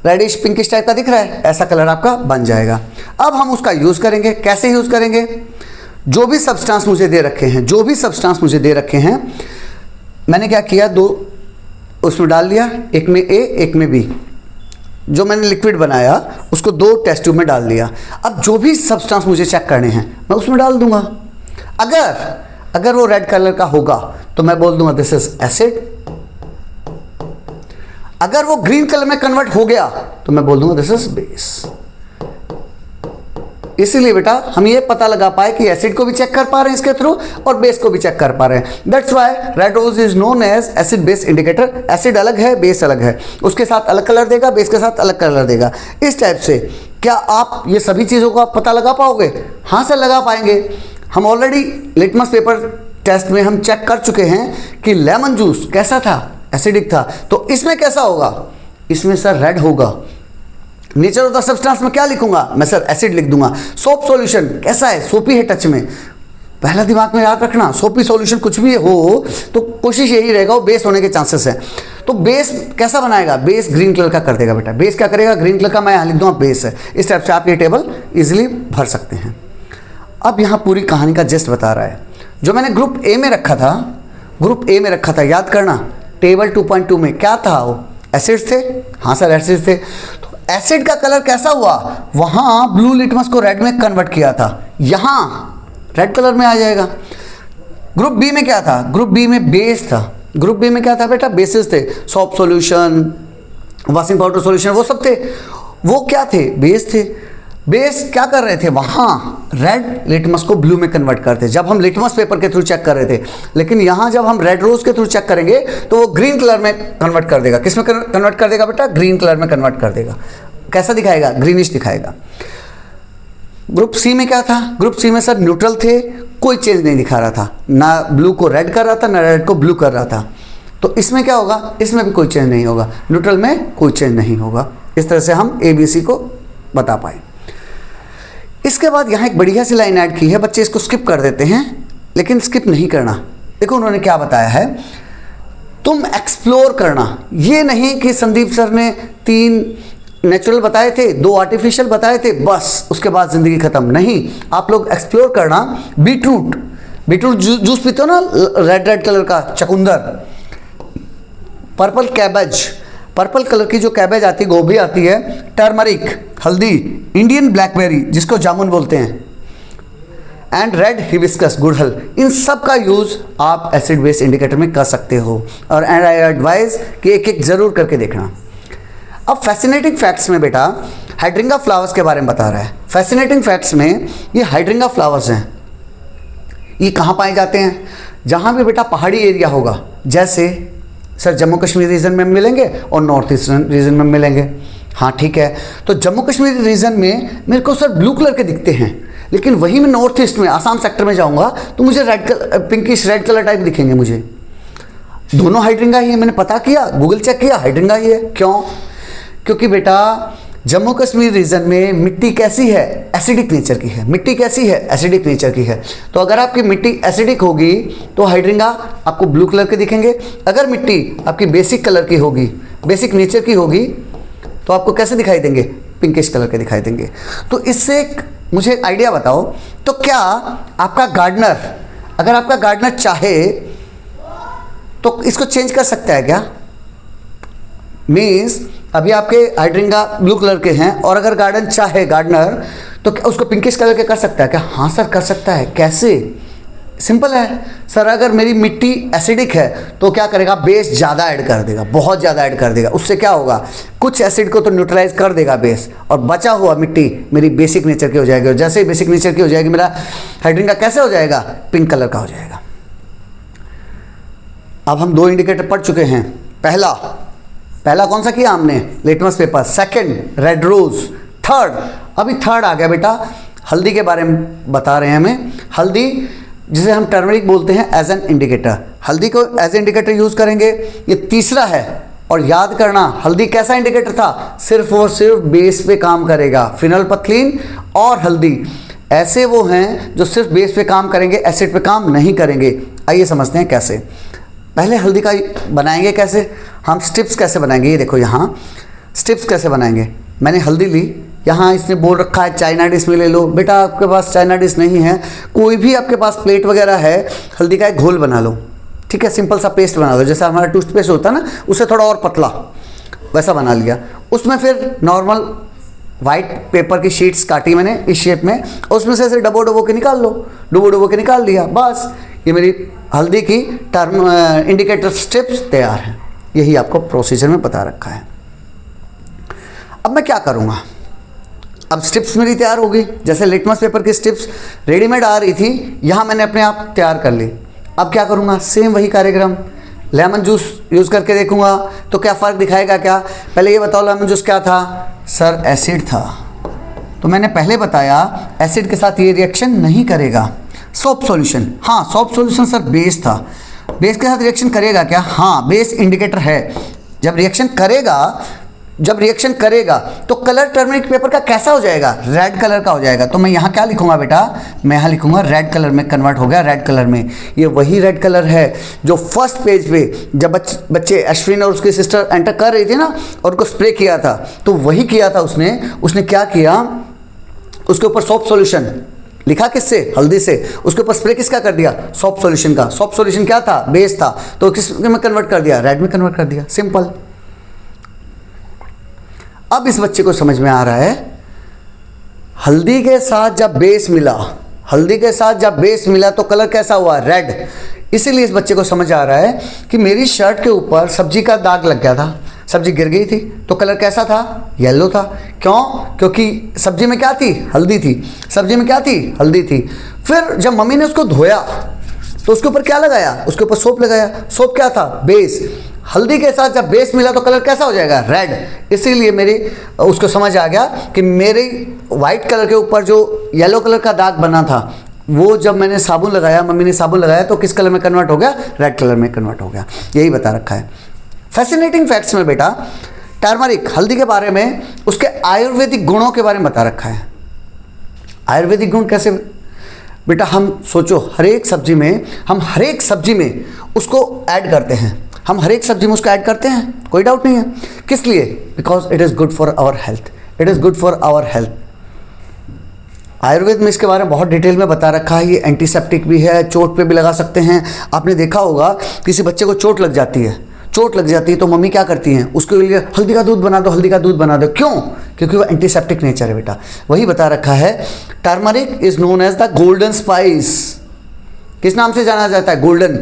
रेडिश पिंकिश टाइप का दिख रहा है, ऐसा कलर आपका बन जाएगा। अब हम उसका यूज़ करेंगे। कैसे यूज़ करेंगे? जो भी सब्सटेंस मुझे दे रखे हैं, मैंने क्या किया, दो उसमें डाल लिया, एक में ए एक में बी। जो मैंने लिक्विड बनाया उसको दो टेस्ट ट्यूब में डाल दिया। अब जो भी सब्सटेंस मुझे चेक करने हैं मैं उसमें डाल दूंगा। अगर वो रेड कलर का होगा तो मैं बोल दूंगा दिस इज एसिड। अगर वो ग्रीन कलर में कन्वर्ट हो गया तो मैं बोल दूंगा दिस इज बेस। इसीलिए बेटा हम ये पता लगा पाए कि एसिड को भी चेक कर पा रहे हैं इसके थ्रू और बेस को भी चेक कर पा रहे हैं। That's why red rose is known as acid base indicator. Acid अलग है, बेस अलग है, उसके साथ अलग कलर देगा, बेस के साथ अलग कलर देगा। इस टाइप से क्या आप ये सभी चीज़ों को आप पता लगा पाओगे? हाँ सर लगा पाएंगे। हम ऑलरेडी लिटमस पेपर टेस्ट में हम चेक कर चुके हैं कि लेमन जूस कैसा था, एसिडिक था। तो इसमें कैसा होगा? इसमें सर रेड होगा। नेचर ऑफ द सब्सटेंस में क्या लिखूंगा? मैं सर एसिड लिख दूंगा। सोप सॉल्यूशन कैसा है? सोपी है टच में। पहला दिमाग में याद रखना, सोपी सॉल्यूशन कुछ भी हो तो कोशिश यही रहेगा वो बेस होने के चांसेस है। तो बेस कैसा बनाएगा? बेस ग्रीन कलर का कर देगा बेटा। बेस क्या करेगा? ग्रीन कलर का। मैं यहाँ लिख दूंगा बेस है। इस टाइप से आप ये टेबल इजिली भर सकते हैं। अब यहाँ पूरी कहानी का जस्ट बता रहा है। जो मैंने ग्रुप ए में रखा था, याद करना, टेबल 2.2 में क्या था? वो एसिड्स थे। हाँ सर एसिड्स थे। तो एसिड का कलर कैसा हुआ? वहां ब्लू लिटमस को रेड में कन्वर्ट किया था, यहां रेड कलर में आ जाएगा। ग्रुप बी में क्या था? ग्रुप बी में बेस था। ग्रुप बी में क्या था बेटा? बेसिस थे। Soap solution, washing powder solution, वो सब थे। वो क्या थे? बेस थे। बेस क्या कर रहे थे? वहाँ रेड लिटमस को ब्लू में कन्वर्ट करते जब हम लिटमस पेपर के थ्रू चेक कर रहे थे। लेकिन यहाँ जब हम रेड रोज के थ्रू चेक करेंगे तो वो ग्रीन कलर में कन्वर्ट कर देगा। किस में कन्वर्ट कर देगा बेटा? ग्रीन कलर में कन्वर्ट कर देगा। कैसा दिखाएगा? ग्रीनिश दिखाएगा। ग्रुप सी में क्या था? ग्रुप सी में सर न्यूट्रल थे, कोई चेंज नहीं दिखा रहा था, ना ब्लू को रेड कर रहा था ना रेड को ब्लू कर रहा था। तो इसमें क्या होगा? इसमें भी कोई चेंज नहीं होगा, न्यूट्रल में कोई चेंज नहीं होगा। इस तरह से हम ABC को बता पाए। इसके बाद यहाँ एक बढ़िया सी लाइन ऐड की है, बच्चे इसको स्किप कर देते हैं, लेकिन स्किप नहीं करना। देखो उन्होंने क्या बताया है, तुम एक्सप्लोर करना। ये नहीं कि संदीप सर ने 3 नेचुरल बताए थे, 2 आर्टिफिशियल बताए थे, बस उसके बाद जिंदगी खत्म। नहीं, आप लोग एक्सप्लोर करना। बीटरूट जूस पीते हो ना, रेड कलर का चकुंदर। पर्पल कैबेज, पर्पल कलर की जो कैबेज आती है, गोभी आती है। टर्मरिक हल्दी, इंडियन ब्लैकबेरी जिसको जामुन बोलते हैं, एंड रेड हिबिस्कस गुड़हल, इन सब का यूज आप एसिड बेस इंडिकेटर में कर सकते हो। और एंड आई एडवाइज कि एक एक जरूर करके देखना। अब फैसिनेटिंग फैक्ट्स में बेटा हाइड्रिंगा फ्लावर्स के बारे में बता रहा है। फैसिनेटिंग फैक्ट्स में ये हाइड्रिंगा फ्लावर्स हैं, ये कहाँ पाए जाते हैं? जहाँ भी बेटा पहाड़ी एरिया होगा, जैसे सर जम्मू कश्मीर रीजन में मिलेंगे और नॉर्थ ईस्टर्न रीजन में मिलेंगे। हाँ ठीक है, तो जम्मू कश्मीर रीजन में मेरे को सर ब्लू कलर के दिखते हैं, लेकिन वहीं मैं नॉर्थ ईस्ट में आसाम सेक्टर में जाऊँगा तो मुझे red colour, pinkish red colour type दिखेंगे मुझे। दोनों हाइड्रिंगा ही है, मैंने पता किया, गूगल चेक किया, हाइड्रिंगा ही है। क्यों? क्योंकि बेटा जम्मू कश्मीर रीजन में मिट्टी कैसी है? एसिडिक नेचर की है। मिट्टी कैसी है? एसिडिक नेचर की है। तो अगर आपकी मिट्टी एसिडिक होगी तो हाइड्रिंगा आपको ब्लू कलर के दिखेंगे। अगर मिट्टी आपकी बेसिक कलर की होगी, बेसिक नेचर की होगी, तो आपको कैसे दिखाई देंगे? पिंकिश कलर के दिखाई देंगे। तो इससे मुझे एक आइडिया बताओ, तो क्या आपका गार्डनर, अगर आपका गार्डनर चाहे तो इसको चेंज कर सकता है क्या? मीन्स अभी आपके हाइड्रिंगा ब्लू कलर के हैं और अगर गार्डन चाहे गार्डनर तो उसको पिंकिश कलर के कर सकता है क्या? हाँ सर कर सकता है। कैसे? सिंपल है सर, अगर मेरी मिट्टी एसिडिक है तो क्या करेगा? बेस ज़्यादा ऐड कर देगा, बहुत ज़्यादा ऐड कर देगा। उससे क्या होगा? कुछ एसिड को तो न्यूट्रलाइज कर देगा बेस, और बचा हुआ मिट्टी मेरी बेसिक नेचर की हो जाएगी। और जैसे ही बेसिक नेचर की हो जाएगी, मेरा हाइड्रिंगा कैसे हो जाएगा? पिंक कलर का हो जाएगा। अब हम 2 इंडिकेटर पढ़ चुके हैं। पहला पहला कौन सा किया हमने, litmus paper, second red rose, third, अभी थर्ड आ गया बेटा हल्दी के बारे में बता रहे हैं हमें। हल्दी जिसे हम टर्मरिक बोलते हैं एज एन इंडिकेटर, हल्दी को एज ए इंडिकेटर यूज करेंगे। ये तीसरा है, और याद करना हल्दी कैसा इंडिकेटर था, सिर्फ और सिर्फ बेस पे काम करेगा। फिनोल्फथलीन और हल्दी ऐसे वो हैं जो सिर्फ बेस पे काम करेंगे, एसिड पे काम नहीं करेंगे। आइए समझते हैं कैसे। पहले हल्दी का बनाएंगे कैसे, हम स्ट्रिप्स कैसे बनाएंगे, ये देखो यहाँ स्ट्रिप्स कैसे बनाएंगे। मैंने हल्दी ली, यहाँ इसने बोल रखा है चाइना डिश में ले लो। बेटा आपके पास चाइना डिश नहीं है, कोई भी आपके पास प्लेट वगैरह है, हल्दी का एक घोल बना लो, ठीक है, सिंपल सा पेस्ट बना लो, जैसे हमारा टूथपेस्ट होता है ना, उससे थोड़ा और पतला, वैसा बना लिया। उसमें फिर नॉर्मल वाइट पेपर की शीट्स काटी मैंने इस शेप में, उसमें से ऐसे डबो के निकाल लो, डबो के निकाल लिया, बस ये मेरी हल्दी की टर्म इंडिकेटर स्ट्रिप्स तैयार हैं। यही आपको प्रोसीजर में बता रखा है। अब मैं क्या करूँगा, अब स्ट्रिप्स मेरी तैयार हो गई, जैसे लिटमस पेपर की स्ट्रिप्स रेडीमेड आ रही थी, यहाँ मैंने अपने आप तैयार कर ली। अब क्या करूँगा, सेम वही कार्यक्रम, लेमन जूस यूज़ करके देखूँगा तो क्या फ़र्क दिखाएगा क्या। पहले ये बताओ लेमन जूस क्या था, सर एसिड था, तो मैंने पहले बताया एसिड के साथ ये रिएक्शन नहीं करेगा। सोप सॉल्यूशन, हाँ सोप सॉल्यूशन सर बेस था, बेस के साथ रिएक्शन करेगा क्या, हाँ बेस इंडिकेटर है। जब रिएक्शन करेगा तो कलर टर्मरिक पेपर का कैसा हो जाएगा, रेड कलर का हो जाएगा। तो मैं यहाँ क्या लिखूंगा बेटा, मैं यहाँ लिखूंगा रेड कलर में कन्वर्ट हो गया, रेड कलर में। ये वही रेड कलर है जो फर्स्ट पेज पे जब बच्चे अश्विन और उसकी सिस्टर एंटर कर रही थी ना, और उनको स्प्रे किया था, तो वही किया था उसने क्या किया, उसके ऊपर सोप सॉल्यूशन लिखा, किससे, हल्दी से, उसके ऊपर स्प्रे किसका कर दिया, सोप सॉल्यूशन का। सोप सॉल्यूशन क्या था, बेस था, तो किस में कन्वर्ट कर दिया, रेड में कन्वर्ट कर दिया, सिंपल। अब इस बच्चे को समझ में आ रहा है, हल्दी के साथ जब बेस मिला तो कलर कैसा हुआ, रेड। इसीलिए इस बच्चे को समझ आ रहा है कि मेरी शर्ट के ऊपर सब्जी का दाग लग गया था, सब्जी गिर गई थी, तो कलर कैसा था, येलो था। क्यों, क्योंकि सब्जी में क्या थी, हल्दी थी, सब्जी में क्या थी, हल्दी थी। फिर जब मम्मी ने उसको धोया तो उसके ऊपर क्या लगाया, उसके ऊपर सोप लगाया, सोप क्या था, बेस। हल्दी के साथ जब बेस मिला तो कलर कैसा हो जाएगा, रेड। इसीलिए मेरी उसको समझ आ गया कि मेरे वाइट कलर के ऊपर जो येलो कलर का दाग बना था, वो जब मैंने साबुन लगाया, मम्मी ने साबुन लगाया, तो किस कलर में कन्वर्ट हो गया, रेड कलर में कन्वर्ट हो गया। यही बता रखा है। फैसिनेटिंग फैक्ट्स में बेटा टर्मरिक हल्दी के बारे में उसके आयुर्वेदिक गुणों के बारे में बता रखा है। आयुर्वेदिक गुण कैसे बेटा, हम सोचो हर एक सब्जी में उसको ऐड करते हैं, हम हर एक सब्जी में उसको ऐड करते हैं, कोई डाउट नहीं है। किस लिए, because it is good for our health, Ayurveda में इसके बारे में बहुत डिटेल में बता रखा है। ये एंटीसेप्टिक भी है, चोट पे भी लगा सकते हैं। आपने देखा होगा किसी बच्चे को चोट लग जाती है तो मम्मी क्या करती हैं, उसके लिए हल्दी का दूध बना दो। क्यों, क्योंकि वो एंटीसेप्टिक नेचर है बेटा। वही बता रखा है, turmeric is known as the golden spice. किस नाम से जाना जाता है, गोल्डन,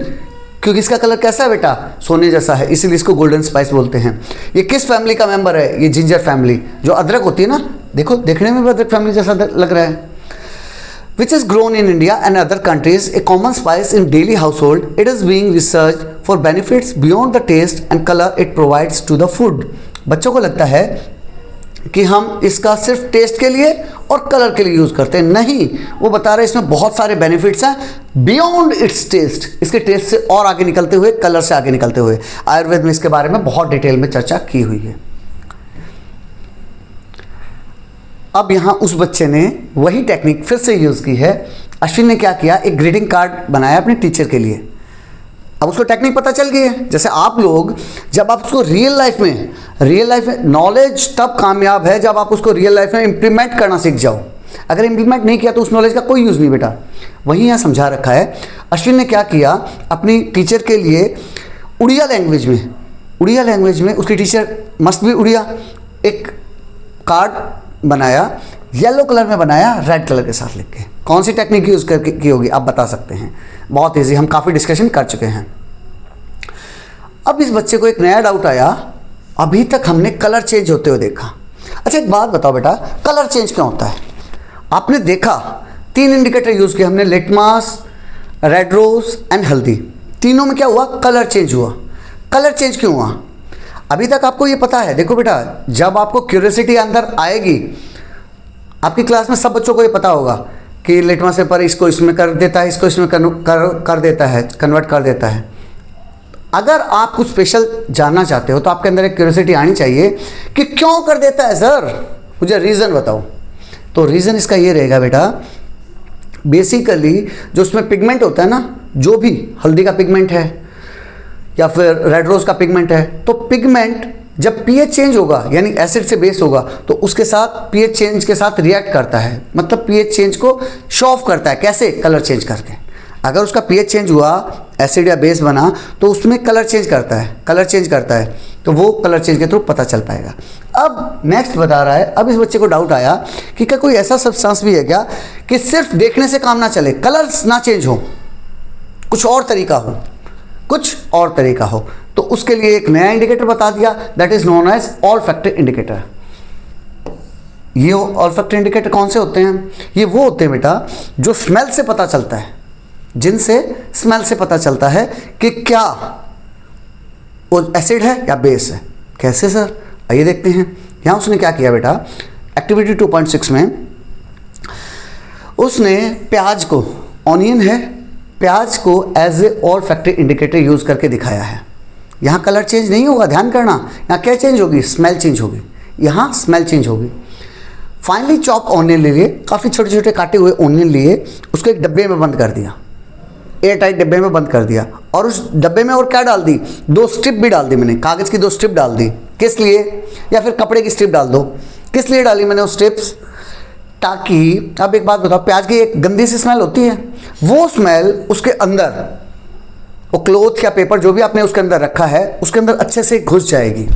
क्योंकि इसका कलर कैसा है बेटा, सोने जैसा है, इसीलिए इसको गोल्डन स्पाइस बोलते हैं। ये किस फैमिली का मेंबर है, ये जिंजर फैमिली, जो अदरक होती है ना, देखो देखने में भी अदरक फैमिली जैसा लग रहा है। Which is grown in India and other countries, a common spice in daily household. It is being researched for benefits beyond the taste and color it provides to the food. बच्चों को लगता है कि हम इसका सिर्फ टेस्ट के लिए और कलर के लिए यूज़ करते हैं, नहीं, वो बता रहे हैं इसमें बहुत सारे बेनिफिट्स हैं बियॉन्ड इट्स टेस्ट, इसके टेस्ट से और आगे निकलते हुए, कलर से आगे निकलते हुए। आयुर्वेद में इसके बारे में बहुत डिटेल में चर्चा की हुई है। अब यहाँ उस बच्चे ने वही टेक्निक फिर से यूज़ की है। अश्विन ने क्या किया, एक ग्रीटिंग कार्ड बनाया अपने टीचर के लिए। अब उसको टेक्निक पता चल गई है। जैसे आप लोग जब आप उसको रियल लाइफ में नॉलेज तब कामयाब है जब आप उसको रियल लाइफ में इम्प्लीमेंट करना सीख जाओ। अगर इम्प्लीमेंट नहीं किया तो उस नॉलेज का कोई यूज़ नहीं बेटा। वही यहाँ समझा रखा है। अश्विन ने क्या किया, अपनी टीचर के लिए उड़िया लैंग्वेज में उसकी टीचर मस्ट भी उड़िया, एक कार्ड बनाया, येलो कलर में बनाया, रेड कलर के साथ लिख के। कौन सी टेक्निक यूज़ करके की होगी आप बता सकते हैं, बहुत ईजी, हम काफ़ी डिस्कशन कर चुके हैं। अब इस बच्चे को एक नया डाउट आया, अभी तक हमने कलर चेंज होते हुए देखा। अच्छा एक बात बताओ बेटा, कलर चेंज क्यों होता है? आपने देखा 3 इंडिकेटर यूज़ किए हमने, लिटमस, रेड रोज एंड हल्दी। तीनों में क्या हुआ, कलर चेंज हुआ। कलर चेंज क्यों हुआ? अभी तक आपको ये पता है, देखो बेटा, जब आपको क्यूरियोसिटी अंदर आएगी, आपकी क्लास में सब बच्चों को ये पता होगा कि लिटमस पेपर इसको इसमें कर देता है, इसको इसमें कर देता है, कन्वर्ट कर देता है। अगर आप कुछ स्पेशल जानना चाहते हो तो आपके अंदर एक क्यूरियोसिटी आनी चाहिए कि क्यों कर देता है सर, मुझे रीज़न बताओ। तो रीज़न इसका ये रहेगा बेटा, बेसिकली जो उसमें पिगमेंट होता है ना, जो भी हल्दी का पिगमेंट है या फिर रेड रोज का पिगमेंट है, तो पिगमेंट जब पीएच चेंज होगा यानी एसिड से बेस होगा तो उसके साथ पीएच चेंज के साथ रिएक्ट करता है, मतलब पीएच चेंज को शो ऑफ करता है। कैसे? कलर चेंज करके। अगर उसका पीएच चेंज हुआ, एसिड या बेस बना, तो उसमें कलर चेंज करता है, कलर चेंज करता है, तो वो कलर चेंज के थ्रू पता चल पाएगा। अब नेक्स्ट बता रहा है, अब इस बच्चे को डाउट आया कि क्या कोई ऐसा सब्सटेंस भी है क्या कि सिर्फ देखने से काम ना चले, कलर्स ना चेंज हो, कुछ और तरीका हो, कुछ और तरीका हो। तो उसके लिए एक नया इंडिकेटर बता दिया, that is known as olfactory indicator. ये ऑल्फैक्टरी इंडिकेटर कौन से होते हैं? ये वो होते हैं बेटा जो स्मेल से पता चलता है, जिनसे स्मेल से पता चलता है कि क्या वो एसिड है या बेस है। कैसे सर? आइए देखते हैं। यहां उसने क्या किया बेटा, एक्टिविटी 2.6 में उसने प्याज को, ऑनियन है, प्याज को as a olfactory indicator use करके दिखाया है। यहाँ कलर चेंज नहीं होगा, ध्यान करना। यहाँ क्या चेंज होगी? स्मेल चेंज होगी। यहाँ स्मेल चेंज होगी। फाइनली चॉप ऑनियन ले लिए, काफ़ी छोटे छोटे काटे हुए ऑनियन लिए, उसको एक डब्बे में बंद कर दिया, एयर टाइट डब्बे में बंद कर दिया। और उस डब्बे में और क्या डाल दी? 2 स्ट्रिप भी डाल दी मैंने, कागज़ की 2 स्ट्रिप डाल दी। किस लिए? या फिर कपड़े की स्ट्रिप डाल दो। किस लिए डाली मैंने वो स्ट्रिप्स? ताकि, अब एक बात बताओ, प्याज की एक गंदी सी स्मेल होती है, वो स्मेल उसके अंदर, वो क्लोथ या पेपर जो भी आपने उसके अंदर रखा है, उसके अंदर अच्छे से घुस जाएगी,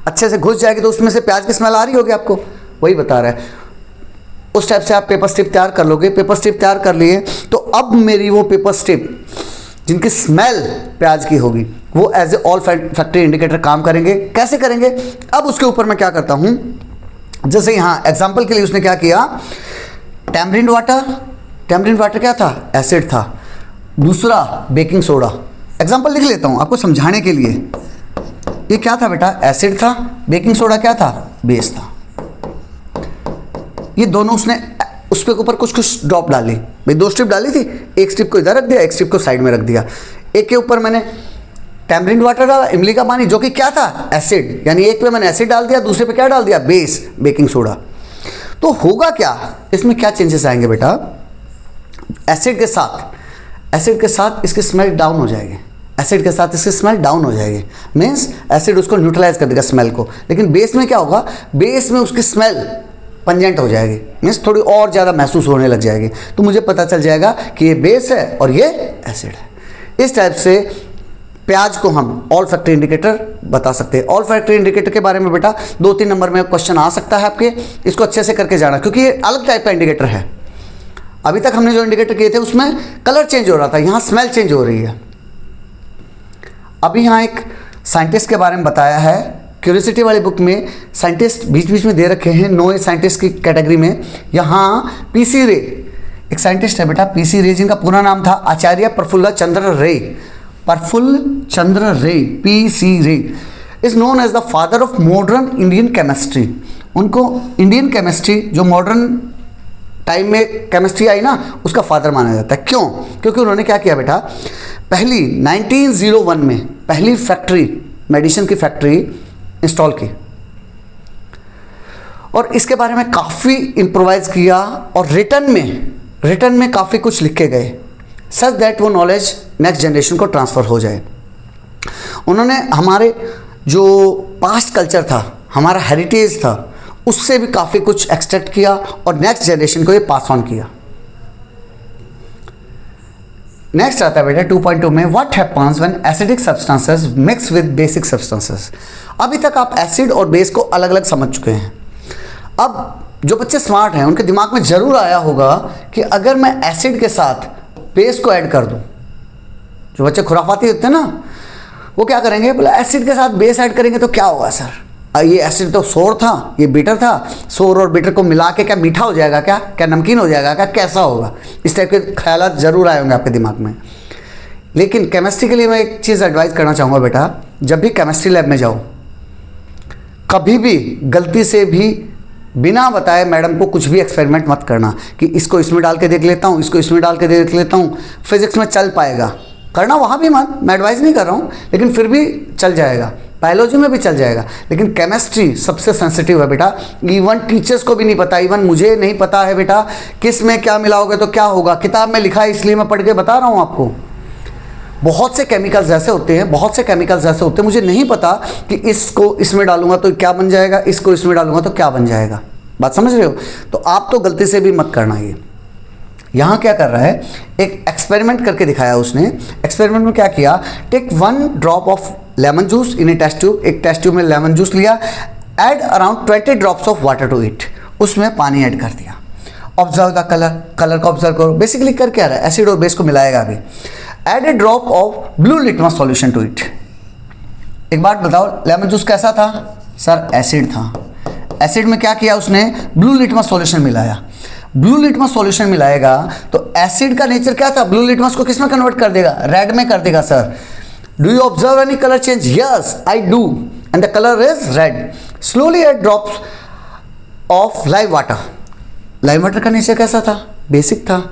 अच्छे से घुस जाएगी, तो उसमें से प्याज की स्मेल आ रही होगी आपको। वही बता रहा है। उस टाइप से आप पेपर स्ट्रिप तैयार कर लोगे। पेपर स्ट्रिप तैयार कर लिए तो अब मेरी वो पेपर स्ट्रिप जिनकी स्मेल प्याज की होगी, वो एज ए ऑल्फैक्टरी इंडिकेटर काम करेंगे। कैसे करेंगे? अब उसके ऊपर मैं क्या करता हूँ, जैसे यहाँ एग्जाम्पल के लिए उसने क्या किया, टैमरिंड वाटर, टैमरिंड वाटर क्या था? एसिड था। दूसरा बेकिंग सोडा, एग्जाम्पल लिख लेता हूँ आपको समझाने के लिए। ये क्या था बेटा? एसिड था। बेकिंग सोडा क्या था? बेस था। ये दोनों उसने उस पे ऊपर कुछ कुछ ड्रॉप डाली। भाई 2 स्ट्रिप डाली थी, एक स्ट्रिप को इधर रख दिया, एक स्ट्रिप को साइड में रख दिया। एक के ऊपर मैंने टैमरिंड वाटर डाला, इमली का पानी, जो कि क्या था? एसिड। यानी एक पे मैंने एसिड डाल दिया, दूसरे पे क्या डाल दिया? Base, baking soda. तो होगा क्या इसमें? क्या चेंजेस आएंगे बेटा? एसिड के साथ इसकी स्मेल डाउन हो जाएगी। एसिड के साथ इसकी स्मेल डाउन हो जाएगी, मीन्स एसिड उसको न्यूट्रलाइज कर देगा स्मेल को। लेकिन बेस में क्या होगा? बेस में उसकी स्मेल पंजेंट हो जाएगी, मीन्स थोड़ी और ज़्यादा महसूस होने लग जाएगी। तो मुझे पता चल जाएगा कि ये बेस है और ये एसिड है। इस टाइप से प्याज को हम ऑल्फैक्टरी इंडिकेटर बता सकते हैं। ऑल्फैक्टरी इंडिकेटर के बारे में बेटा 2-3 नंबर में क्वेश्चन आ सकता है आपके, इसको अच्छे से करके जाना, क्योंकि ये अलग टाइप का इंडिकेटर है। अभी तक हमने जो इंडिकेटर किए थे उसमें कलर चेंज हो रहा था, यहाँ स्मेल चेंज हो रही है। अभी यहाँ एक साइंटिस्ट के बारे में बताया है, क्यूरियोसिटी वाली बुक में साइंटिस्ट बीच बीच में दे रखे हैं, नोए साइंटिस्ट की कैटेगरी में। यहाँ पीसी रे एक साइंटिस्ट है बेटा, पीसी रे, जिनका पूरा नाम था आचार्य प्रफुल्ल चंद्र रे। प्रफुल्ल चंद्र Ray, PC Ray is known as the father of modern Indian chemistry. उनको इंडियन केमिस्ट्री, जो मॉडर्न टाइम में केमिस्ट्री आई ना, उसका फादर माना जाता है। क्यों? क्योंकि उन्होंने क्या किया बेटा, पहली 1901 में पहली फैक्ट्री, मेडिसिन की फैक्ट्री इंस्टॉल की, और इसके बारे में काफ़ी इम्प्रोवाइज किया, और रिटर्न में काफ़ी कुछ लिख के गए, सच दैट वो नॉलेज नेक्स्ट जनरेशन को ट्रांसफ़र हो जाए। उन्होंने हमारे जो पास्ट कल्चर था, हमारा हेरिटेज था, उससे भी काफ़ी कुछ एक्सट्रैक्ट किया और नेक्स्ट जनरेशन को ये पास ऑन किया। नेक्स्ट आता है बेटा 2.2 में, what happens when acidic substances mix with basic substances. अभी तक आप एसिड और बेस को अलग अलग समझ चुके हैं। अब जो बच्चे स्मार्ट हैं उनके दिमाग में ज़रूर आया होगा कि अगर मैं एसिड के साथ बेस को ऐड कर दूं, जो बच्चे खुराफाती होते हैं ना, वो क्या करेंगे, बोला एसिड के साथ बेस ऐड करेंगे तो क्या होगा सर, ये एसिड तो सोर था, ये बिटर था, सोर और बिटर को मिला के क्या मीठा हो जाएगा, क्या नमकीन हो जाएगा, क्या कैसा होगा। इस टाइप के ख्यालात ज़रूर आए होंगे आपके दिमाग में। लेकिन केमिस्ट्री के लिए मैं एक चीज़ एडवाइस करना चाहूँगा बेटा, जब भी केमिस्ट्री लैब में जाओ, कभी भी गलती से भी बिना बताए मैडम को कुछ भी एक्सपेरिमेंट मत करना कि इसको इसमें डाल के देख लेता हूँ, इसको इसमें डाल के देख लेता हूँ, फिजिक्स में चल पाएगा, करना वहाँ भी मत, मैं एडवाइस नहीं कर रहा हूँ, लेकिन फिर भी चल जाएगा, बायोलॉजी में भी चल जाएगा, लेकिन केमिस्ट्री सबसे सेंसिटिव है बेटा। इवन टीचर्स को भी नहीं पता, इवन मुझे नहीं पता है बेटा किस में क्या मिलाओगे तो क्या होगा, किताब में लिखा है इसलिए मैं पढ़ के बता रहा हूँ आपको। बहुत से केमिकल्स ऐसे होते हैं, बहुत से केमिकल्स ऐसे होते हैं, मुझे नहीं पता कि इसको इसमें डालूंगा तो क्या बन जाएगा, इसको इसमें डालूंगा तो क्या बन जाएगा, बात समझ रहे हो। तो आप तो गलती से भी मत करना। ये यहाँ क्या कर रहा है, एक एक्सपेरिमेंट करके दिखाया उसने। एक्सपेरिमेंट में क्या किया, take 1 drop of lemon juice in a test tube, एक टेस्ट ट्यूब में लेमन जूस लिया, add around 20 drops of water to it, उसमें पानी ऐड कर दिया। ऑब्जर्व द कलर, कलर को ऑब्जर्व करो, बेसिकली कर क्या रहा है, एसिड और बेस को मिलाएगा अभी। Add a drop of blue litmus solution to it. एक बात बताओ, लेमन जूस कैसा था सर, एसिड था। एसिड में क्या किया उसने, ब्लू लिटमस सॉल्यूशन मिलाया। ब्लू लिटमस सॉल्यूशन मिलाएगा तो एसिड का नेचर क्या था, ब्लू लिटमस को किस में कन्वर्ट कर देगा, रेड में कर देगा। Sir do you observe any colour change, yes I do, and the colour is red. Slowly add drops of lime water. Lime water का नेचर कैसा था, बेसिक था।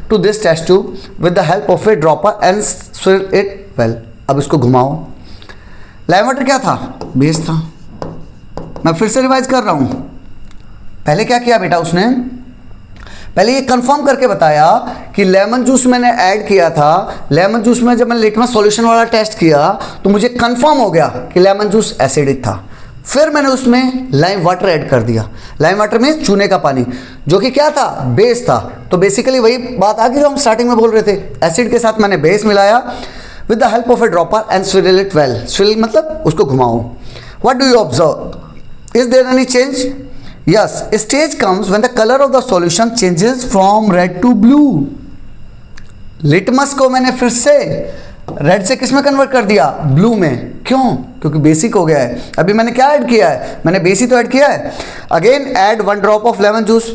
To this test tube with the help of a dropper and swirl it well. अब इसको घुमाओ। Live water क्या था, base था। मैं फिर से रिवाइज कर रहा हूं, पहले क्या किया बेटा उसने, पहले ये कंफर्म करके बताया कि लेमन जूस मैंने ऐड किया था। लेमन जूस में जब मैंने लिटमस सॉल्यूशन वाला टेस्ट किया तो मुझे कंफर्म हो गया कि लेमन जूस एसिडिक था। फिर मैंने उसमें लाइम वाटर ऐड कर दिया। लाइम वाटर में चूने का पानी, जो कि क्या था, बेस था। तो बेसिकली वही बात आ गई जो हम स्टार्टिंग में बोल रहे थे, एसिड के साथ मैंने बेस मिलाया with the help of a dropper and swirl it well. Swirl मतलब उसको घुमाओ। What do you observe, is there any change, yes, stage comes when the colour of the solution changes from red to blue. Litmus को मैंने फिर से red से किस में कन्वर्ट कर दिया, ब्लू में। क्यों, क्योंकि बेसिक हो गया है। अभी मैंने क्या ऐड किया है, मैंने बेस ही तो ऐड किया है। Again add 1 drop of lemon juice.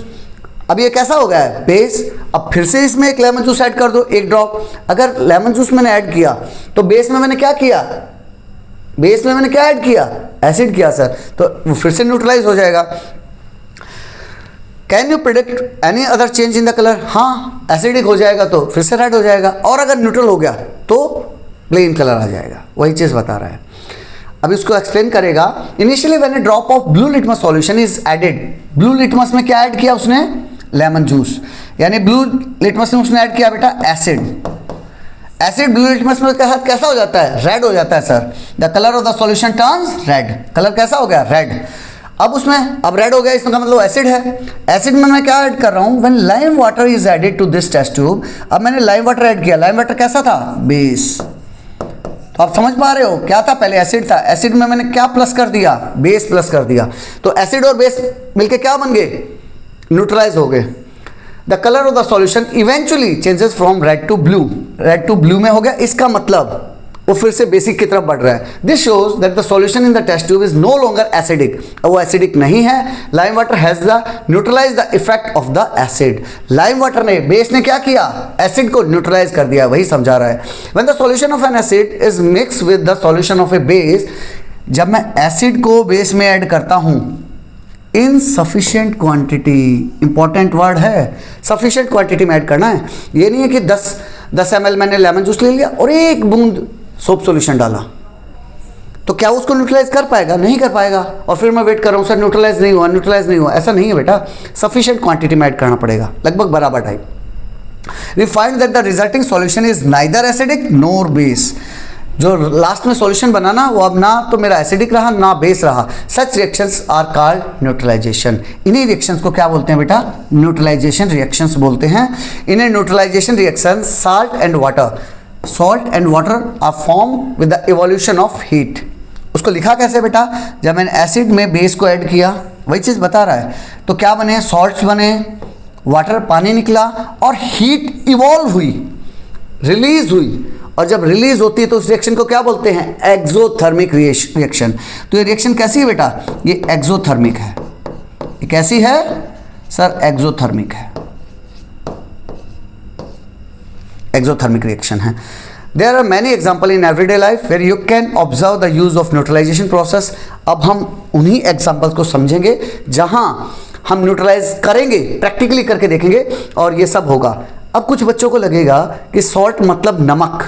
अब ये कैसा हो गया है, बेस। अब फिर से इसमें एक लेमन जूस ऐड कर दो, 1 ड्रॉप। अगर लेमन जूस मैंने ऐड किया तो बेस में मैंने क्या किया, बेस में मैंने क्या ऐड किया, एसिड किया सर, तो फिर से न्यूट्रलाइज हो जाएगा। Can you predict any other change in the colour, हाँ एसिडिक हो जाएगा तो फिर से रेड हो जाएगा, और अगर न्यूट्रल हो गया तो प्लेन कलर आ जाएगा। वही चीज़ बता रहा है। अब इसको एक्सप्लेन करेगा। Initially when a drop of blue litmus solution is added, blue litmus में क्या ऐड किया उसने, लेमन जूस, यानी ब्लू लिटमस में उसने ऐड किया बेटा एसिड। एसिड ब्लू लिटमस में साथ कैसा हो जाता है, रेड हो जाता है sir. The colour of the solution turns red, colour कैसा हो गया, रेड। अब उसमें अब रेड हो गया, इसका मतलब एसिड है। एसिड में मैं क्या ऐड कर रहा हूं, when lime water is added to this test tube. अब मैंने लाइम वाटर ऐड किया, लाइम वाटर कैसा था, बेस। तो आप समझ पा रहे हो, क्या था, पहले एसिड था, एसिड में मैंने क्या प्लस कर दिया, बेस प्लस कर दिया। तो एसिड और बेस मिलके क्या बन गए, न्यूट्रलाइज हो गए। The colour of the solution eventually changes from red to blue, red to blue में हो गया। इसका मतलब वो फिर से बेसिक की तरफ बढ़ रहा है। This shows that the solution in the test tube is no longer acidic. अब वो एसिडिक नहीं है। Lime water has the neutralise the effect of the acid. Lime water ने, बेस ने क्या किया, एसिड को न्यूट्रलाइज कर दिया, वही समझा रहा है। When the solution of N acid is mix with the solution of A base, जब मैं एसिड को बेस में ऐड करता हूं in sufficient quantity, important word है, सफिशियंट क्वांटिटी में ऐड करना है। ये नहीं है कि 10 ml मैंने लेमन जूस ले लिया और 1 बूंद सोप सॉल्यूशन डाला, तो क्या उसको न्यूट्रलाइज कर पाएगा, नहीं कर पाएगा। और फिर मैं वेट कर रहा हूँ, सर न्यूट्रलाइज नहीं हुआ, न्यूट्रलाइज नहीं हुआ, ऐसा नहीं है बेटा। सफिशिएंट क्वांटिटी में ऐड करना पड़ेगा, लगभग बराबर टाइप। We find that the resulting solution is neither acidic nor base. जो लास्ट में सॉल्यूशन बनाना वो अब ना तो मेरा एसिडिक रहा ना बेस रहा। सच रिएक्शंस आर कॉल्ड न्यूट्रलाइजेशन। इन्हीं रिएक्शंस को क्या बोलते हैं बेटा, न्यूट्रलाइजेशन रिएक्शंस बोलते हैं। इन्हें neutralisation reaction salt and water, salt and water are form with the evolution of heat. उसको लिखा कैसे बेटा, जब मैंने एसिड में बेस को ऐड किया, वही चीज़ बता रहा है। तो क्या बने, सॉल्ट्स बने, वाटर पानी निकला और हीट इवॉल्व हुई, रिलीज हुई। और जब रिलीज होती है तो उस रिएक्शन को क्या बोलते हैं, एक्सोथर्मिक रिएक्शन। तो ये रिएक्शन कैसी है बेटा, ये एक्सोथर्मिक है। ये कैसी है सर, एक्सोथर्मिक है, एक्सोथर्मिक रिएक्शन है। There are many example in everyday life where you can observe the use of neutralisation process. अब हम उन्हीं एग्जाम्पल्स को समझेंगे जहां हम न्यूट्रलाइज करेंगे, प्रैक्टिकली करके देखेंगे और ये सब होगा। अब कुछ बच्चों को लगेगा कि सॉल्ट मतलब नमक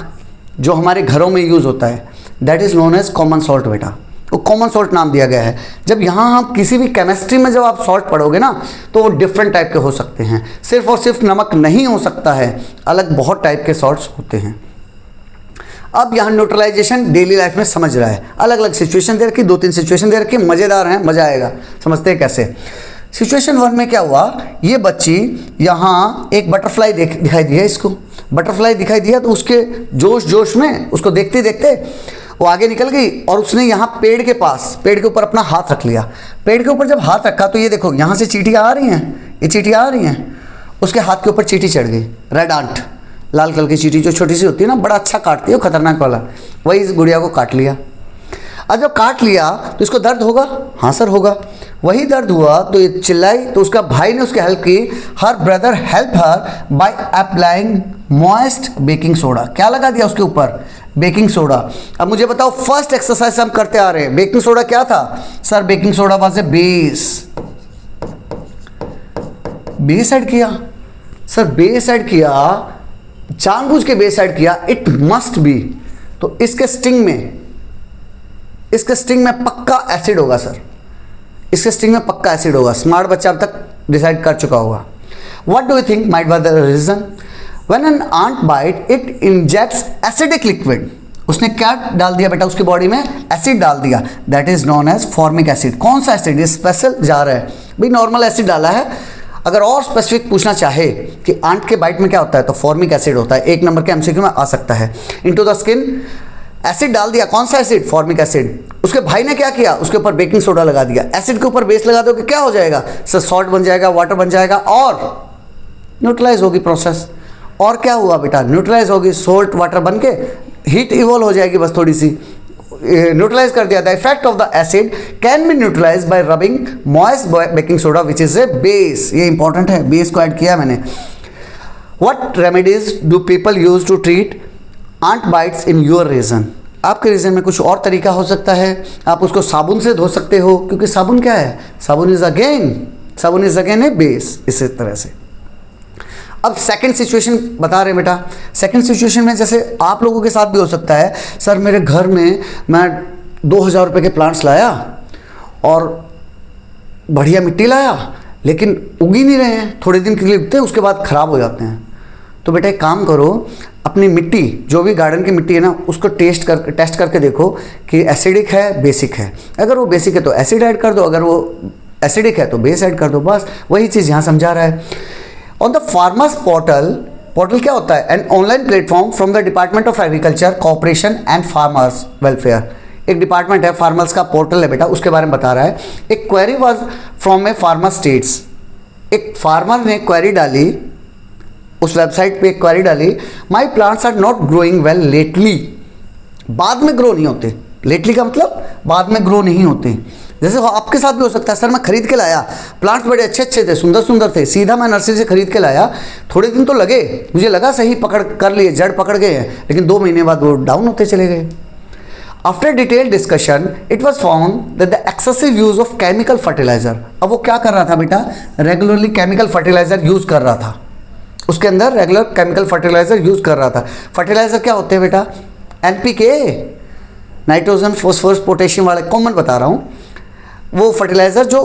जो हमारे घरों में यूज़ होता है, that is known as common salt. बेटा वो कॉमन सॉल्ट नाम दिया गया है। जब यहाँ हम किसी भी केमिस्ट्री में जब आप सॉल्ट पढ़ोगे ना तो वो डिफरेंट टाइप के हो सकते हैं, सिर्फ और सिर्फ नमक नहीं हो सकता है, अलग बहुत टाइप के सॉल्ट्स होते हैं। अब यहाँ न्यूट्रलाइजेशन डेली लाइफ में समझ रहा है, अलग अलग सिचुएशन दे रखी, 2-3 सिचुएशन दे रखी, मज़ेदार हैं, मज़ा आएगा। समझते हैं कैसे। सिचुएशन 1 में क्या हुआ, ये बच्ची यहाँ एक बटरफ्लाई दिखाई दिया, इसको बटरफ्लाई दिखाई दिया तो उसके जोश में उसको देखते देखते वो आगे निकल गई और उसने यहाँ पेड़ के पास, पेड़ के ऊपर अपना हाथ रख लिया। पेड़ के ऊपर जब हाथ रखा तो ये देखो यहाँ से चींटियाँ आ रही हैं, ये चींटियाँ आ रही हैं, उसके हाथ के ऊपर चींटी चढ़ गई, रेड आंट, लाल कलर की चींटी जो छोटी सी होती है ना, बड़ा अच्छा काटती है, खतरनाक वाला, वही इस गुड़िया को काट लिया। अब जब काट लिया तो इसको दर्द होगा, हाँ सर होगा। वही दर्द हुआ तो ये चिल्लाई, तो उसका भाई ने उसकी हेल्प की। Her brother help her by applying moist baking soda. क्या लगा दिया उसके ऊपर, बेकिंग सोडा। अब मुझे बताओ, फर्स्ट एक्सरसाइज हम करते आ रहे हैं, बेकिंग सोडा क्या था sir, baking soda was a base add किया सर, बेस ऐड किया, जानबूझ के बेस ऐड किया, इट मस्ट बी, तो इसके स्टिंग में पक्का एसिड होगा सर, इसके स्टिंग में पक्का एसिड होगा। स्मार्ट बच्चा अब तक डिसाइड कर चुका होगा। What do you think might be the reason? When an ant bite it injects acidic liquid. उसने क्या डाल दिया बेटा, उसकी बॉडी में एसिड डाल दिया, that is known as formic acid. कौन सा एसिड, ये स्पेशल जा रहा है भाई, नॉर्मल एसिड डाला है। अगर और स्पेसिफिक पूछना चाहे कि आंट के बाइट में क्या होता है तो फॉर्मिक एसिड होता है, 1 नंबर के एमसीक्यू में आ सकता है। इनटू द स्किन एसिड डाल दिया, कौन सा एसिड, फॉर्मिक एसिड। उसके भाई ने क्या किया, उसके ऊपर बेकिंग सोडा लगा दिया। एसिड के ऊपर बेस लगा दोगे क्या हो जाएगा सर, सॉल्ट बन जाएगा, वाटर बन जाएगा और न्यूट्रलाइज होगी प्रोसेस। और क्या हुआ बेटा, न्यूट्रलाइज होगी, सोल्ट वाटर बन के हीट इवॉल्व हो जाएगी, बस थोड़ी सी न्यूट्रलाइज कर दिया। The effect of the acid can be neutralise by rubbing moist baking soda which is a base. ये इंपॉर्टेंट है, बेस को ऐड किया मैंने। What remedies do people use to treat ant bites in your region? आपके region में कुछ और तरीका हो सकता है, आप उसको साबुन से धो सकते हो, क्योंकि साबुन क्या है, साबुन इज अगेन ए बेस। इसी तरह से अब सेकंड सिचुएशन बता रहे हैं बेटा। सेकंड सिचुएशन में जैसे आप लोगों के साथ भी हो सकता है, सर मेरे घर में मैं 2000 रुपये के प्लांट्स लाया और बढ़िया मिट्टी लाया, लेकिन उग ही नहीं रहे हैं, थोड़े दिन के लिए उगते हैं उसके बाद ख़राब हो जाते हैं। तो बेटा एक काम करो, अपनी मिट्टी जो भी गार्डन की मिट्टी है ना उसको टेस्ट करके देखो कि एसिडिक है बेसिक है। अगर वो बेसिक है तो एसिड ऐड कर दो, अगर वो एसिडिक है तो बेस ऐड कर दो, बस वही चीज़ यहाँ समझा रहा है। ऑन द फार्मर्स पोर्टल क्या होता है, an online platform from the department of agriculture cooperation and farmers welfare. एक डिपार्टमेंट है, फार्मर्स का पोर्टल है बेटा, उसके बारे में बता रहा है। एक query was from a farmer states. एक फार्मर ने क्वेरी डाली, उस वेबसाइट पे एक क्वेरी डाली, my plants are not growing well lately. बाद में ग्रो नहीं होते, लेटली का मतलब बाद में ग्रो नहीं होते। जैसे आपके साथ भी हो सकता है, सर मैं खरीद के लाया, प्लांट्स बड़े अच्छे थे, सुंदर थे, सीधा मैं नर्सरी से खरीद के लाया, थोड़े दिन तो लगे, मुझे लगा सही पकड़ कर लिए, जड़ पकड़ गए हैं, लेकिन 2 महीने बाद वो डाउन होते चले गए। After detail discussion it was found that the excessive use of chemical fertiliser. अब वो क्या कर रहा था बेटा, रेगुलरली केमिकल फर्टिलाइजर यूज कर रहा था, उसके अंदर रेगुलर केमिकल फर्टिलाइजर यूज कर रहा था। फर्टिलाइजर क्या होते हैं बेटा, NPK, नाइट्रोजन फॉस्फोरस पोटेशियम वाले, कॉमन बता रहा हूँ। वो फर्टिलाइजर जो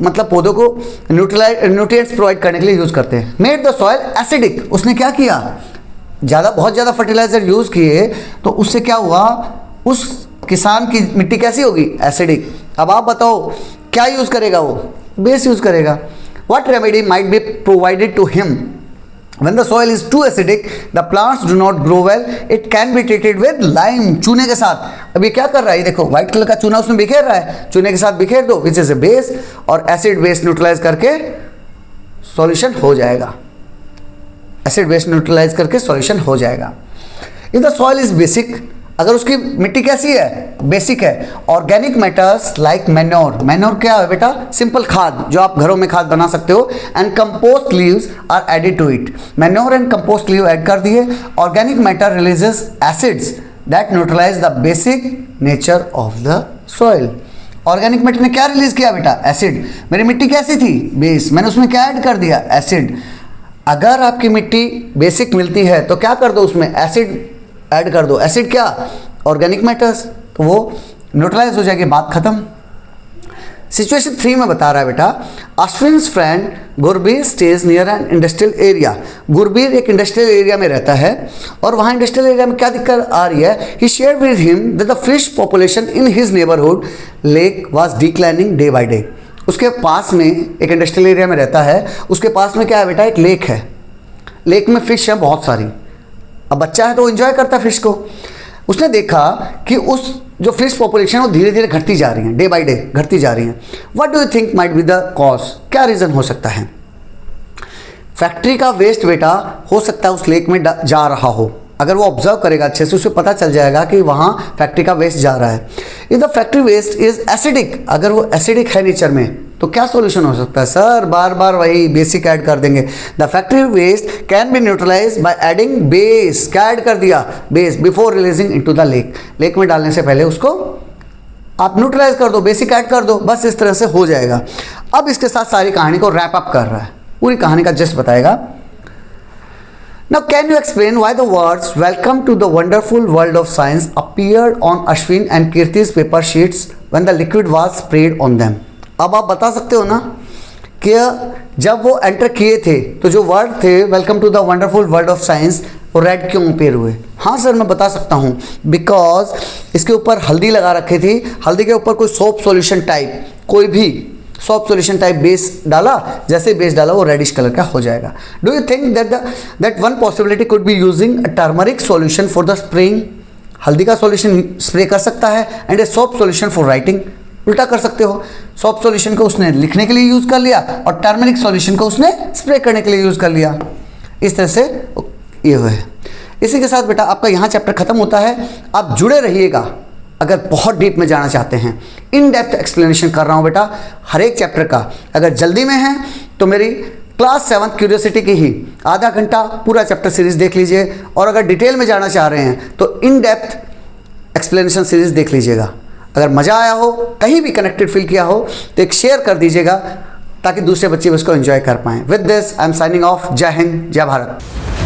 मतलब पौधों को न्यूट्रिएंट्स प्रोवाइड करने के लिए यूज करते हैं। Made the soil acidic. उसने क्या किया, बहुत ज़्यादा फर्टिलाइजर यूज किए तो उससे क्या हुआ, उस किसान की मिट्टी कैसी होगी, एसिडिक। अब आप बताओ क्या यूज करेगा, वो बेस यूज करेगा। What remedy might be provided to him when the soil is too acidic, the plants do not grow well, it can be treated with lime। चूने के साथ। अब ये क्या कर रहा है, देखो व्हाइट कलर का चूना उसमें बिखेर रहा है, चूने के साथ बिखेर दो विच इज ए बेस, और एसिड बेस न्यूट्रलाइज करके सॉल्यूशन हो जाएगा, एसिड बेस न्यूट्रलाइज करके सॉल्यूशन हो जाएगा। If the soil is basic, अगर उसकी मिट्टी कैसी है, बेसिक है। Organic matters like manure, manure क्या है बेटा, सिंपल खाद जो आप घरों में खाद बना सकते हो। And compost leaves are added to it, manure and compost leave add कर दिए। Organic matter releases acids that neutralise the basic nature of the soil. Organic matter ने क्या रिलीज किया बेटा, एसिड। मेरी मिट्टी कैसी थी, बेस, मैंने उसमें क्या ऐड कर दिया, एसिड। अगर आपकी मिट्टी बेसिक मिलती है तो क्या कर दो, उसमें एसिड ऐड कर दो। एसिड क्या, ऑर्गेनिक मैटर्स, तो वो न्यूट्रलाइज हो जाएगी, बात खत्म। सिचुएशन 3 में बता रहा है बेटा, Ashwin's friend Gurbir stage near an industrial area. Gurbir एक इंडस्ट्रियल एरिया में रहता है और वहाँ इंडस्ट्रियल एरिया में क्या दिक्कत आ रही है, he shared with him that the fish population in his neighbourhood lake was declining day by day. उसके पास में एक इंडस्ट्रियल एरिया में रहता है, उसके पास में क्या है बेटा, एक लेक है। लेक में फिश है बहुत सारी। अब बच्चा है तो वो एंजॉय करता है फिश को। उसने देखा कि उस जो फिश पॉपुलेशन वो धीरे धीरे घटती जा रही है, डे बाय डे घटती जा रही है। What do you think might be the cause, क्या रीज़न हो सकता है। फैक्ट्री का वेस्ट बेटा हो सकता है उस लेक में जा रहा हो। अगर वो ऑब्जर्व करेगा अच्छे से, उसे पता चल जाएगा कि वहाँ फैक्ट्री का वेस्ट जा रहा है। If the factory waste is acidic, अगर वो एसिडिक है नेचर में, तो क्या सॉल्यूशन हो सकता है, सर बार बार वही बेसिक ऐड कर देंगे। The factory waste can be neutralise by adding base, क्या ऐड कर दिया, base, before releasing into the lake. Lake में डालने से पहले उसको आप न्यूट्रलाइज कर दो, बेसिक ऐड कर दो, बस इस तरह से हो जाएगा। अब इसके साथ सारी कहानी को रैप अप कर रहा है, पूरी कहानी का जस्ट बताएगा। Now can you explain why the words welcome to the wonderful world of science appeared on Ashwin and Kirti's paper sheets when the liquid was sprayed on them? अब आप बता सकते हो ना कि जब वो एंटर किए थे तो जो वर्ड थे welcome to the wonderful world of science, वो रेड क्यों अपेयर हुए। हाँ सर मैं बता सकता हूँ, बिकॉज इसके ऊपर हल्दी लगा रखी थी, हल्दी के ऊपर कोई सोप सॉल्यूशन टाइप, कोई भी सॉप सॉल्यूशन टाइप बेस डाला, जैसे बेस डाला वो रेडिश कलर का हो जाएगा। Do you think that one possibility could be using a turmeric solution for the spraying, हल्दी का सॉल्यूशन स्प्रे कर सकता है, and A shop solution for writing, उल्टा कर सकते हो। सॉप सॉल्यूशन को उसने लिखने के लिए यूज़ कर लिया और टर्मरिक सॉल्यूशन को उसने स्प्रे करने के लिए यूज़ कर लिया। इस तरह से ये हुआ है। इसी के साथ बेटा आपका यहाँ चैप्टर खत्म होता है। आप जुड़े रहिएगा अगर बहुत डीप में जाना चाहते हैं। इन डेप्थ एक्सप्लेनेशन कर रहा हूँ बेटा हर एक चैप्टर का। अगर जल्दी में है तो मेरी क्लास 7 क्यूरियोसिटी की ही आधा घंटा पूरा चैप्टर सीरीज देख लीजिए, और अगर डिटेल में जाना चाह रहे हैं तो इन डेप्थ एक्सप्लेनेशन सीरीज देख लीजिएगा। अगर मज़ा आया हो, कहीं भी कनेक्टेड फील किया हो, तो एक शेयर कर दीजिएगा ताकि दूसरे बच्चे भी उसको एंजॉय कर पाएँ। With this I am signing off. जय हिंद, जय भारत।